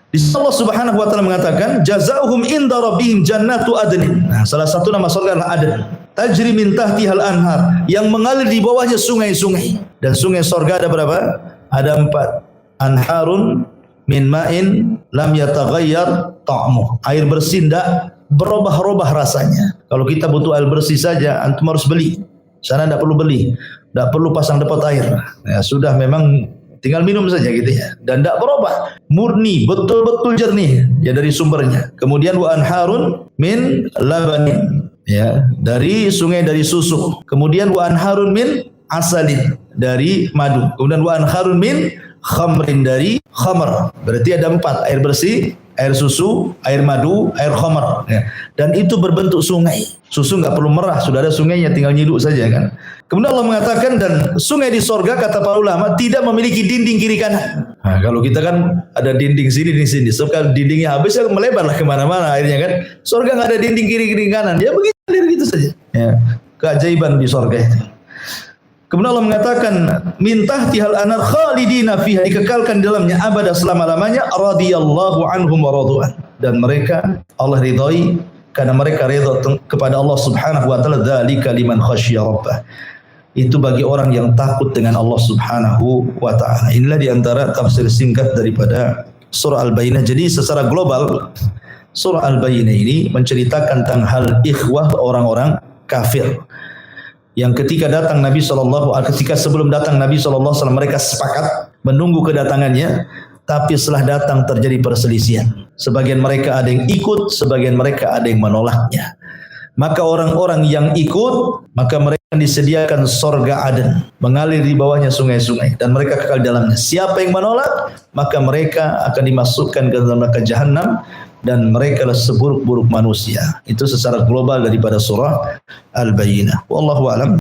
Di sini Allah Subhanahu wa taala mengatakan jazaohum inda rabbihim jannatu adnin. Nah, salah satu nama surga adalah Aden. Tajri min tahtihal anhar, yang mengalir di bawahnya sungai-sungai. Dan sungai surga ada berapa? Ada 4. Anharun min ma'in lam yataghayyar ta'muh. Air bersih tidak berubah-ubah rasanya. Kalau kita butuh air bersih saja, antum harus beli. Sana tidak perlu beli, tidak perlu pasang depot air. Ya, sudah memang tinggal minum saja gitu ya. Dan tidak berubah, murni, betul-betul jernih ya dari sumbernya. Kemudian wa anharun min labanin, ya, dari sungai dari susu. Kemudian wa anharun min asalin, dari madu. Kemudian wa anharun min khamrin, dari khamr. Berarti ada 4, air bersih, air susu, air madu, air khamr, ya. Dan itu berbentuk sungai. Susu nggak perlu merah, sudah ada sungainya, tinggal nyiduk saja kan. Kemudian Allah mengatakan, dan sungai di sorga kata para ulama tidak memiliki dinding kiri kanan. Nah, kalau kita kan ada dinding sini di sini, so kalau dindingnya habis ya melebarlah kemana-mana akhirnya kan. Sorga nggak ada dinding kiri kanan, ya begitu saja. Ya, keajaiban di sorga itu. Kemudian Allah mengatakan min tahtihal anar khalidina fiha, dikekalkan di dalamnya abada selama-lamanya, radhiyallahu anhum wa radu'an, dan mereka Allah ridhai karena mereka ridha kepada Allah Subhanahu wa taala. Dzalika liman khasyya rabbah, itu bagi orang yang takut dengan Allah Subhanahu wa taala. Inilah di antara tafsir singkat daripada surah Al-Bayyinah. Jadi secara global surah Al-Bayyinah ini menceritakan tentang hal ikhwah orang-orang kafir. Yang ketika sebelum datang Nabi SAW mereka sepakat menunggu kedatangannya, tapi setelah datang terjadi perselisihan. Sebagian mereka ada yang ikut, sebagian mereka ada yang menolaknya. Maka orang-orang yang ikut, maka mereka disediakan surga Aden, mengalir di bawahnya sungai-sungai, dan mereka kekal dalamnya. Siapa yang menolak, maka mereka akan dimasukkan ke dalam neraka Jahannam, dan mereka adalah seburuk-buruk manusia. Itu secara global daripada surah Al-Bayyinah. Wallahu a'lam.